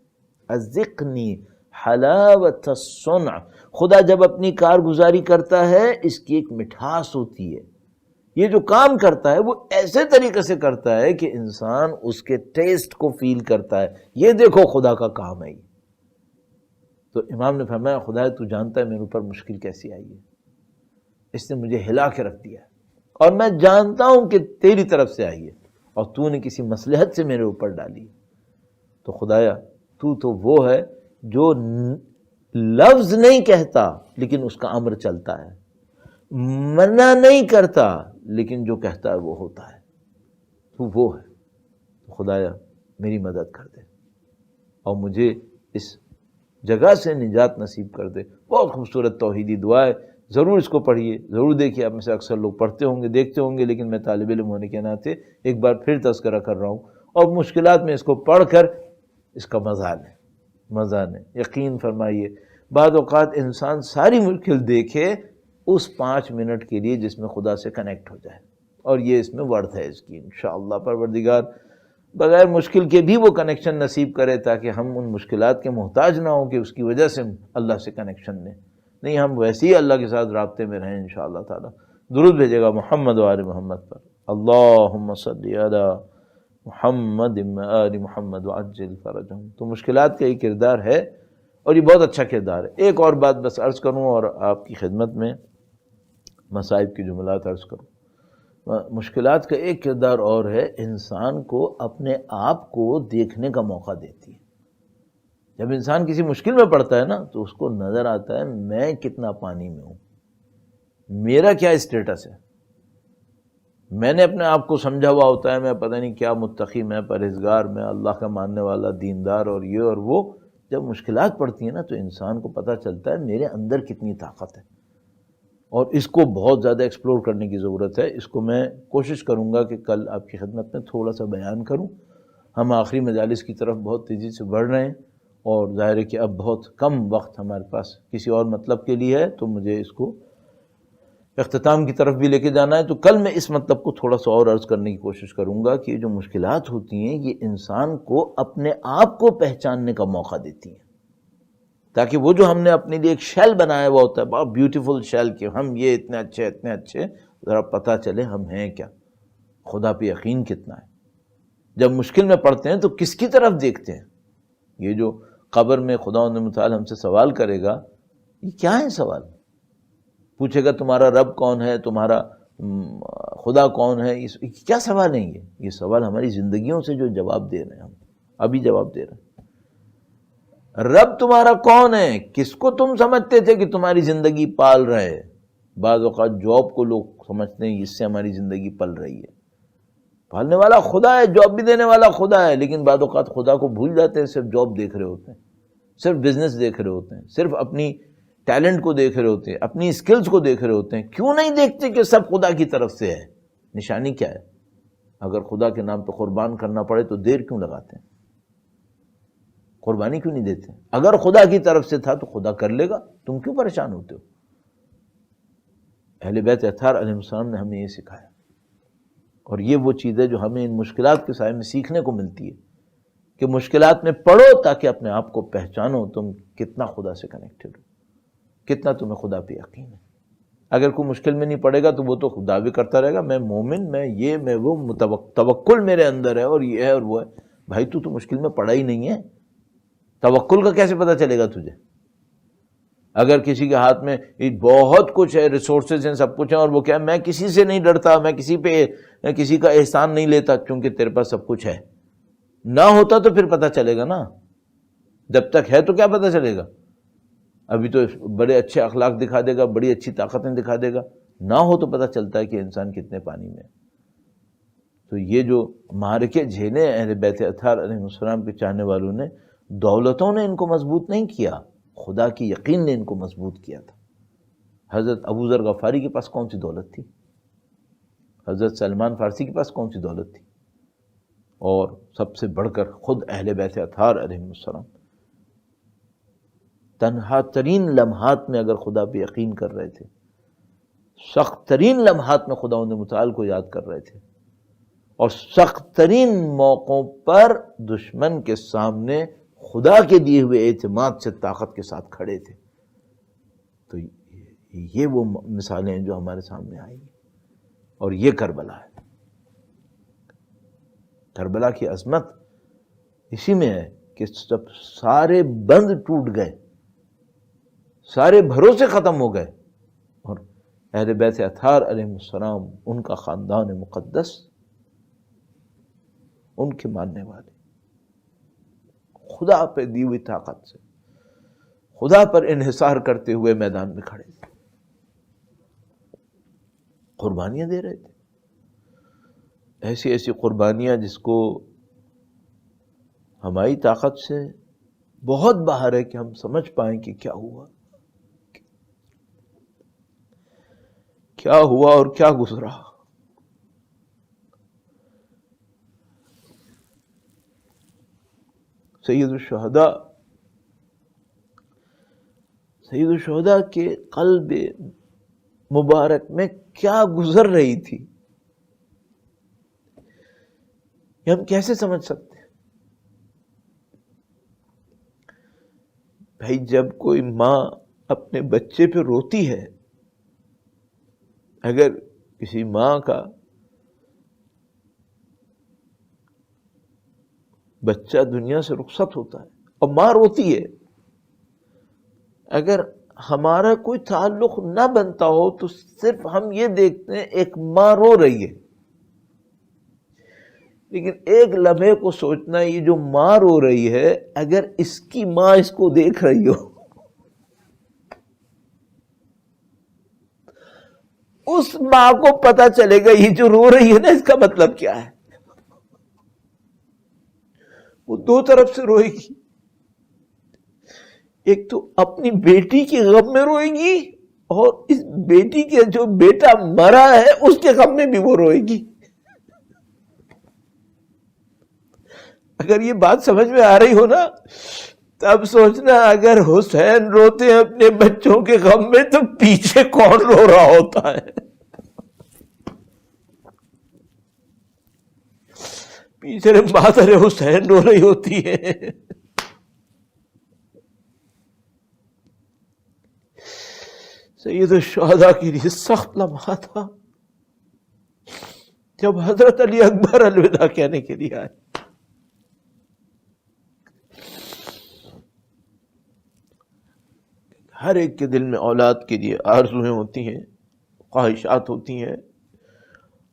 اذقنی حلاوت الصنع. خدا جب اپنی کارگزاری کرتا ہے اس کی ایک مٹھاس ہوتی ہے. یہ جو کام کرتا ہے وہ ایسے طریقے سے کرتا ہے کہ انسان اس کے ٹیسٹ کو فیل کرتا ہے. یہ دیکھو خدا کا کام ہے. تو امام نے فرمایا خدا تو جانتا ہے میرے اوپر مشکل کیسی آئی ہے, اس نے مجھے ہلا کے رکھ دیا ہے, اور میں جانتا ہوں کہ تیری طرف سے آئی ہے اور تو نے کسی مصلحت سے میرے اوپر ڈالی. تو خدایا تو وہ ہے جو لفظ نہیں کہتا لیکن اس کا امر چلتا ہے, منع نہیں کرتا لیکن جو کہتا ہے وہ ہوتا ہے. تو وہ ہے. خدایا میری مدد کر دے اور مجھے اس جگہ سے نجات نصیب کر دے. بہت خوبصورت توحیدی دعا ہے, ضرور اس کو پڑھیے, ضرور دیکھیے. آپ میں سے اکثر لوگ پڑھتے ہوں گے, دیکھتے ہوں گے, لیکن میں طالب علم ہونے کے ناطے ایک بار پھر تذکرہ کر رہا ہوں, اور مشکلات میں اس کو پڑھ کر اس کا مزہ لیں, مزہ لیں. یقین فرمائیے بعض اوقات انسان ساری مشکل دیکھے اس 5 منٹ کے لیے جس میں خدا سے کنیکٹ ہو جائے, اور یہ اس میں ورتھ ہے اس کی. انشاءاللہ پروردگار بغیر مشکل کے بھی وہ کنیکشن نصیب کرے تاکہ ہم ان مشکلات کے محتاج نہ ہوں کہ اس کی وجہ سے اللہ سے کنیکشن لیں. نہیں, ہم ویسے ہی اللہ کے ساتھ رابطے میں رہیں انشاءاللہ تعالی. درود بھیجے گا محمد و آل محمد پر. اللہم صلی علی محمد و آل محمد وعجل فرجہم. تو مشکلات کا یہ کردار ہے اور یہ بہت اچھا کردار ہے. ایک اور بات بس عرض کروں اور آپ کی خدمت میں مصائب کی جملات عرض کروں. مشکلات کا ایک کردار اور ہے, انسان کو اپنے آپ کو دیکھنے کا موقع دیتی ہے. جب انسان کسی مشکل میں پڑتا ہے نا تو اس کو نظر آتا ہے میں کتنا پانی میں ہوں, میرا کیا اسٹیٹس ہے, میں نے اپنے آپ کو سمجھا ہوا ہوتا ہے میں پتہ نہیں کیا متقی، میں پرہیزگار، میں اللہ کا ماننے والا، دیندار اور یہ اور وہ. جب مشکلات پڑتی ہیں نا تو انسان کو پتہ چلتا ہے میرے اندر کتنی طاقت ہے، اور اس کو بہت زیادہ ایکسپلور کرنے کی ضرورت ہے. اس کو میں کوشش کروں گا کہ کل آپ کی خدمت میں تھوڑا سا بیان کروں. ہم آخری مجالس کی طرف بہت تیزی سے بڑھ رہے ہیں، اور ظاہر ہے کہ اب بہت کم وقت ہمارے پاس کسی اور مطلب کے لیے ہے، تو مجھے اس کو اختتام کی طرف بھی لے کے جانا ہے. تو کل میں اس مطلب کو تھوڑا سا اور عرض کرنے کی کوشش کروں گا کہ یہ جو مشکلات ہوتی ہیں یہ انسان کو اپنے آپ کو پہچاننے کا موقع دیتی ہیں، تاکہ وہ جو ہم نے اپنے لیے ایک شیل بنایا ہوا ہوتا ہے، بہت بیوٹیفل شیل، کہ ہم یہ اتنے اچھے، ذرا پتہ چلے ہم ہیں کیا، خدا پہ یقین کتنا ہے. جب مشکل میں پڑتے ہیں تو کس کی طرف دیکھتے ہیں؟ یہ جو قبر میں خداوند متعال ہم سے سوال کرے گا، یہ کیا ہے سوال؟ پوچھے گا تمہارا رب کون ہے، تمہارا خدا کون ہے، کیا سوال ہے یہ سوال ہماری زندگیوں سے جو جواب دے رہے ہیں، ہم ابھی جواب دے رہے ہیں. رب تمہارا کون ہے؟ کس کو تم سمجھتے تھے کہ تمہاری زندگی پال رہے؟ بعض اوقات جاب کو لوگ سمجھتے ہیں اس سے ہماری زندگی پل رہی ہے. پالنے والا خدا ہے، جاب بھی دینے والا خدا ہے، لیکن بعض اوقات خدا کو بھول جاتے ہیں، صرف جاب دیکھ رہے ہوتے ہیں، صرف بزنس دیکھ رہے ہوتے ہیں، صرف اپنی ٹیلنٹ کو دیکھ رہے ہوتے ہیں، اپنی اسکلز کو دیکھ رہے ہوتے ہیں. کیوں نہیں دیکھتے کہ سب خدا کی طرف سے ہے؟ نشانی کیا ہے؟ اگر خدا کے نام پہ قربان کرنا پڑے تو دیر کیوں لگاتے ہیں؟ قربانی کیوں نہیں دیتے؟ اگر خدا کی طرف سے تھا تو خدا کر لے گا، تم کیوں پریشان ہوتے ہو؟ اہل بیت اطہار علیہ السلام نے ہمیں یہ سکھایا، اور یہ وہ چیز ہے جو ہمیں ان مشکلات کے سائے میں سیکھنے کو ملتی ہے کہ مشکلات میں پڑھو تاکہ اپنے آپ کو پہچانو تم کتنا خدا سے کنیکٹڈ ہو، کتنا تمہیں خدا پہ یقین ہے. اگر کوئی مشکل میں نہیں پڑے گا تو وہ تو خدا بھی کرتا رہے گا، میں مومن، میں یہ، میں وہ، توکل میرے اندر ہے، اور یہ ہے اور وہ ہے. بھائی تو مشکل میں پڑا ہی نہیں ہے، توکل کا کیسے پتہ چلے گا تجھے؟ اگر کسی کے ہاتھ میں بہت کچھ ہے، ریسورسز ہیں، سب کچھ ہے، اور وہ کیا ہے، میں کسی سے نہیں ڈرتا، میں کسی کا احسان نہیں لیتا، کیونکہ تیرے پاس سب کچھ ہے. نہ ہوتا تو پھر پتہ چلے گا نا، جب تک ہے تو کیا پتہ چلے گا؟ ابھی تو بڑے اچھے اخلاق دکھا دے گا، بڑی اچھی طاقتیں دکھا دے گا، نہ ہو تو پتہ چلتا ہے کہ انسان کتنے پانی میں ہے. تو یہ جو معرکے جھیلے اہل بیت اطہار علیہ السلام کے چاہنے والوں نے، دولتوں نے ان کو مضبوط نہیں کیا، خدا کی یقین نے ان کو مضبوط کیا تھا. حضرت ابو ذر غفاری کے پاس کون سی دولت تھی؟ حضرت سلمان فارسی کے پاس کون سی دولت تھی؟ اور سب سے بڑھ کر خود اہل بیت اطہار علیہ السلام تنہا ترین لمحات میں اگر خدا پہ یقین کر رہے تھے، سخت ترین لمحات میں خداوند متعال کو یاد کر رہے تھے، اور سخت ترین موقعوں پر دشمن کے سامنے خدا کے دیے ہوئے اعتماد سے طاقت کے ساتھ کھڑے تھے. تو یہ وہ مثالیں ہیں جو ہمارے سامنے آئی ہیں، اور یہ کربلا ہے. کربلا کی عظمت اسی میں ہے کہ جب سارے بند ٹوٹ گئے، سارے بھروسے ختم ہو گئے، اور اہل بیت اطہار علیہ السلام، ان کا خاندان مقدس، ان کے ماننے والے خدا پہ دی ہوئی طاقت سے خدا پر انحصار کرتے ہوئے میدان میں کھڑے تھے، قربانیاں دے رہے تھے، ایسی ایسی قربانیاں جس کو ہماری طاقت سے بہت باہر ہے کہ ہم سمجھ پائیں کہ کیا ہوا اور کیا گزرا. سید الشہداء کے قلب مبارک میں کیا گزر رہی تھی، یہ ہم کیسے سمجھ سکتے ہیں؟ بھائی جب کوئی ماں اپنے بچے پہ روتی ہے، اگر کسی ماں کا بچہ دنیا سے رخصت ہوتا ہے اور ماں روتی ہے، اگر ہمارا کوئی تعلق نہ بنتا ہو تو صرف ہم یہ دیکھتے ہیں ایک ماں رو رہی ہے، لیکن ایک لمحے کو سوچنا، یہ جو ماں رو رہی ہے اگر اس کی ماں اس کو دیکھ رہی ہو اس ماں کو پتا چلے گا یہ جو رو رہی ہے نا اس کا مطلب کیا ہے. وہ دو طرف سے روئے گی، ایک تو اپنی بیٹی کے غم میں روئے گی، اور اس بیٹی کے جو بیٹا مرا ہے اس کے غم میں بھی وہ روئے گی. اگر یہ بات سمجھ میں آ رہی ہو نا تب سوچنا اگر حسین روتے ہیں اپنے بچوں کے غم میں تو پیچھے کون رو رہا ہوتا ہے. پیچھے مادر حسین رو رہی ہوتی ہے. سید الشہداء کے لیے سخت لمحہ تھا جب حضرت علی اکبر الوداع کہنے کے لیے آئے. ہر ایک کے دل میں اولاد کے لیے آرزویں ہوتی ہیں، خواہشات ہوتی ہیں،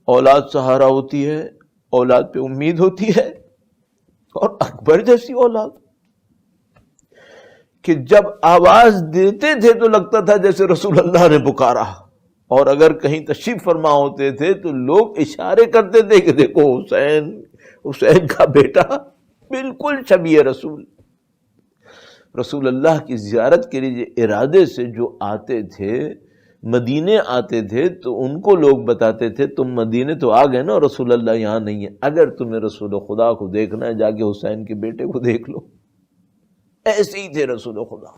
اولاد سہارا ہوتی ہے، اولاد پہ امید ہوتی ہے. اور اکبر جیسی اولاد کہ جب آواز دیتے تھے تو لگتا تھا جیسے رسول اللہ نے پکارا، اور اگر کہیں تشریف فرما ہوتے تھے تو لوگ اشارے کرتے تھے کہ دیکھو حسین، حسین کا بیٹا بالکل شبیہ رسول. رسول اللہ کی زیارت کے لیے ارادے سے جو آتے تھے، مدینے آتے تھے، تو ان کو لوگ بتاتے تھے تم مدینے تو آ گئے نا، رسول اللہ یہاں نہیں ہے، اگر تمہیں رسول خدا کو دیکھنا ہے جا کے حسین کے بیٹے کو دیکھ لو. ایسے ہی تھے رسول خدا.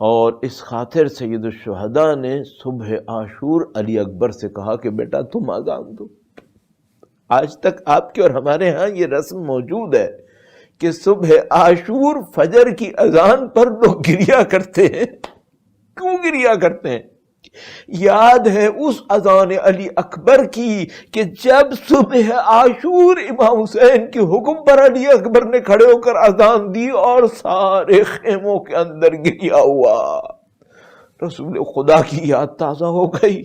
اور اس خاطر سید الشہداء نے صبح عاشور علی اکبر سے کہا کہ بیٹا تم اذان دو. آج تک آپ کے اور ہمارے ہاں یہ رسم موجود ہے کہ صبح عاشور فجر کی اذان پر لوگ گریا کرتے ہیں. کیوں گریا کرتے ہیں؟ یاد ہے اس اذان علی اکبر کی کہ جب صبح عاشور امام حسین کے حکم پر علی اکبر نے کھڑے ہو کر اذان دی اور سارے خیموں کے اندر گریا ہوا. رسول خدا کی یاد تازہ ہو گئی.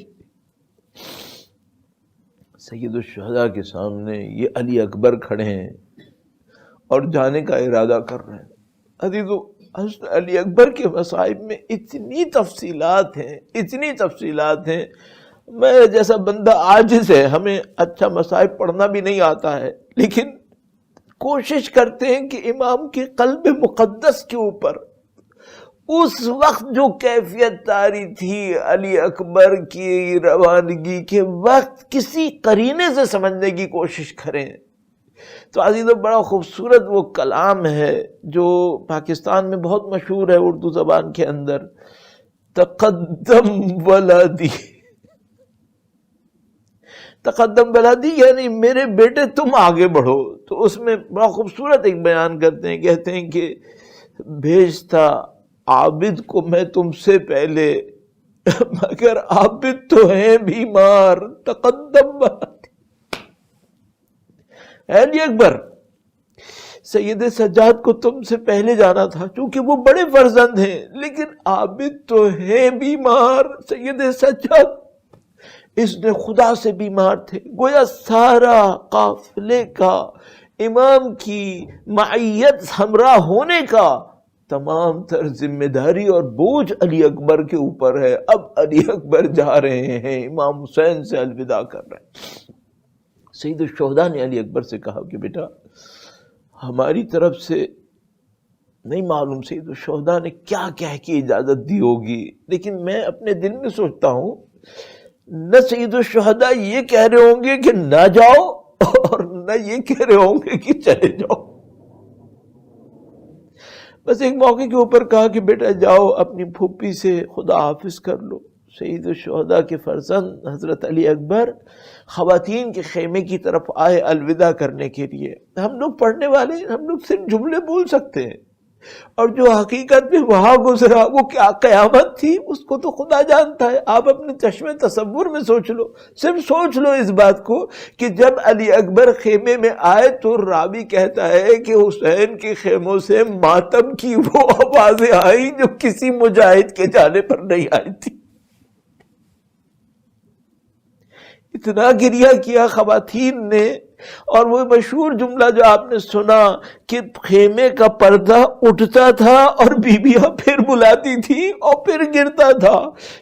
سید الشہداء کے سامنے یہ علی اکبر کھڑے ہیں اور جانے کا ارادہ کر رہے ہیں. عزیزو، حضرت علی اکبر کے مصائب میں اتنی تفصیلات ہیں. میں جیسا بندہ عاجز ہے، ہمیں اچھا مصائب پڑھنا بھی نہیں آتا ہے، لیکن کوشش کرتے ہیں کہ امام کے قلب مقدس کے اوپر اس وقت جو کیفیت طاری تھی علی اکبر کی روانگی کے وقت کسی قرینے سے سمجھنے کی کوشش کریں. تو عزیزو، بڑا خوبصورت وہ کلام ہے جو پاکستان میں بہت مشہور ہے اردو زبان کے اندر، تقدم ولادی. تقدم ولادی یعنی میرے بیٹے تم آگے بڑھو. تو اس میں بڑا خوبصورت ایک بیان کرتے ہیں، کہتے ہیں کہ بھیجتا عابد کو میں تم سے پہلے، مگر عابد تو ہیں بیمار، تقدم ولادی. علی اکبر، سید سجاد کو تم سے پہلے جانا تھا چونکہ وہ بڑے فرزند ہیں، لیکن عابد تو ہیں بیمار. سید سجاد اس نے خدا سے بیمار تھے. گویا سارا قافلے کا، امام کی معیت ہمراہ ہونے کا تمام تر ذمہ داری اور بوجھ علی اکبر کے اوپر ہے. اب علی اکبر جا رہے ہیں، امام حسین سے الوداع کر رہے ہیں. سید الشہداء نے علی اکبر سے کہا کہ بیٹا ہماری طرف سے نہیں معلوم سید الشہداء نے کیا کہہ کے اجازت دی ہوگی، لیکن میں اپنے دل میں سوچتا ہوں نہ سید الشہداء یہ کہہ رہے ہوں گے کہ نہ جاؤ، اور نہ یہ کہہ رہے ہوں گے کہ چلے جاؤ. بس ایک موقع کے اوپر کہا کہ بیٹا جاؤ اپنی پھوپھی سے خدا حافظ کر لو. سید الشہداء کے فرزند حضرت علی اکبر خواتین کے خیمے کی طرف آئے الوداع کرنے کے لیے. ہم لوگ پڑھنے والے، ہم لوگ صرف جملے بول سکتے ہیں، اور جو حقیقت میں وہاں گزرا وہ کیا قیامت تھی اس کو تو خدا جانتا ہے. آپ اپنے چشمے تصور میں سوچ لو، صرف سوچ لو اس بات کو کہ جب علی اکبر خیمے میں آئے تو راوی کہتا ہے کہ حسین کے خیموں سے ماتم کی وہ آوازیں آئیں جو کسی مجاہد کے جانے پر نہیں آئی تھی. اتنا گریہ کیا خواتین نے اور وہ مشہور جملہ جو آپ نے سنا کہ خیمے کا پردہ اٹھتا تھا اور بیویاں پھر بلاتی تھی اور پھر گرتا تھا.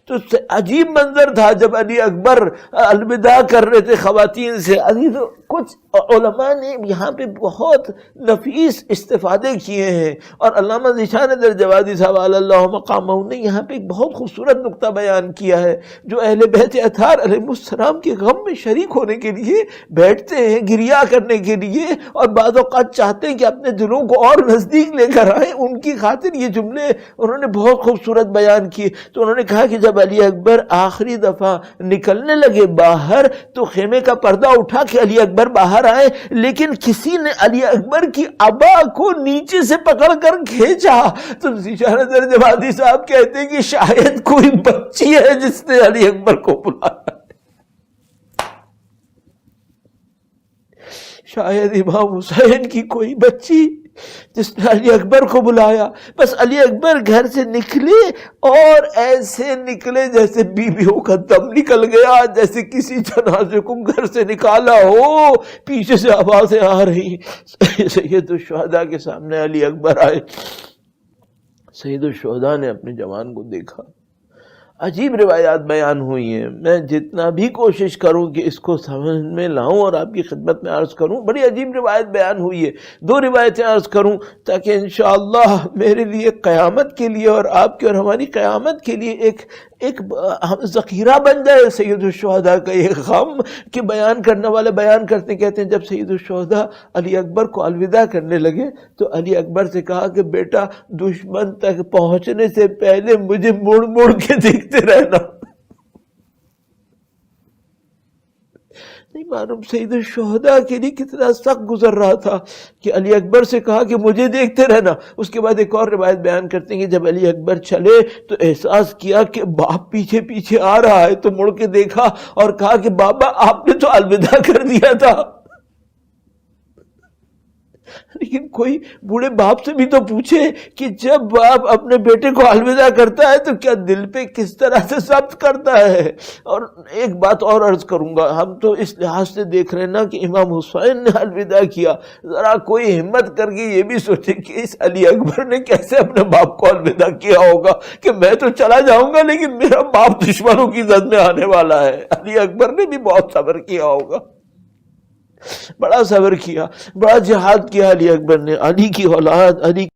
تو عجیب منظر تھا جب علی اکبر الوداع کر رہے تھے خواتین سے. تو کچھ علماء نے یہاں پہ بہت نفیس استفادے کیے ہیں، اور علامہ ذیشان درجوادی صاحب علی اللہ مقامہ نے یہاں پہ ایک بہت خوبصورت نقطہ بیان کیا ہے. جو اہل بیت اطہار علیہ السلام کے غم میں شریک ہونے کے لیے بیٹھتے ہیں، گریا کرنے کے لیے، اور بعض اوقات چاہتے ہیں کہ اپنے دلوں کو اور نزدیک لے کر آئیں، ان کی خاطر یہ جملے انہوں نے بہت خوبصورت بیان کیے. تو انہوں نے کہا کہ جب علی اکبر آخری دفعہ نکلنے لگے باہر تو خیمے کا پردہ اٹھا کہ علی اکبر باہر آئے، لیکن کسی نے علی اکبر کی عبا کو نیچے سے پکڑ کر کھینچا. تو ذیشان درجوادی صاحب کہتے ہیں کہ شاید کوئی بچی ہے جس نے علی اکبر کو بلایا، شاید امام حسین کی کوئی بچی جس نے علی اکبر کو بلایا. بس علی اکبر گھر سے نکلے اور ایسے نکلے جیسے بیویوں کا دم نکل گیا، جیسے کسی جنازے کو گھر سے نکالا ہو، پیچھے سے آوازیں آ رہی. سید الشہداء کے سامنے علی اکبر آئے. سید الشہداء نے اپنے جوان کو دیکھا. عجیب روایات بیان ہوئی ہیں، میں جتنا بھی کوشش کروں کہ اس کو سمجھ میں لاؤں اور آپ کی خدمت میں عرض کروں، بڑی عجیب روایت بیان ہوئی ہے. 2 روایتیں عرض کروں تاکہ انشاءاللہ میرے لیے قیامت کے لیے اور آپ کی اور ہماری قیامت کے لیے ایک ذخیرہ بن جائے سید الشہداء کا یہ غم. کہ بیان کرنے والے بیان کرتے کہتے ہیں جب سید الشہداء علی اکبر کو الوداع کرنے لگے تو علی اکبر سے کہا کہ بیٹا دشمن تک پہنچنے سے پہلے مجھے مڑ مڑ کے دیکھتے رہنا. نہیں معلوم سید الشہداء کے لیے کتنا سخت گزر رہا تھا کہ علی اکبر سے کہا کہ مجھے دیکھتے رہنا. اس کے بعد ایک اور روایت بیان کرتے ہیں کہ جب علی اکبر چلے تو احساس کیا کہ باپ پیچھے پیچھے آ رہا ہے، تو مڑ کے دیکھا اور کہا کہ بابا آپ نے تو الوداع کر دیا تھا. لیکن کوئی بوڑھے باپ سے بھی تو پوچھے کہ جب باپ اپنے بیٹے کو الوداع کرتا ہے تو کیا دل پہ کس طرح سے ضبط کرتا ہے. اور ایک بات اور عرض کروں گا، ہم تو اس لحاظ سے دیکھ رہے ہیں نا کہ امام حسین نے الوداع کیا، ذرا کوئی ہمت کر کے یہ بھی سوچے کہ اس علی اکبر نے کیسے اپنے باپ کو الوداع کیا ہوگا کہ میں تو چلا جاؤں گا لیکن میرا باپ دشمنوں کی زد میں آنے والا ہے. علی اکبر نے بھی بہت صبر کیا ہوگا، بڑا صبر کیا، بڑا جہاد کیا علی اکبر نے. علی کی اولاد، علی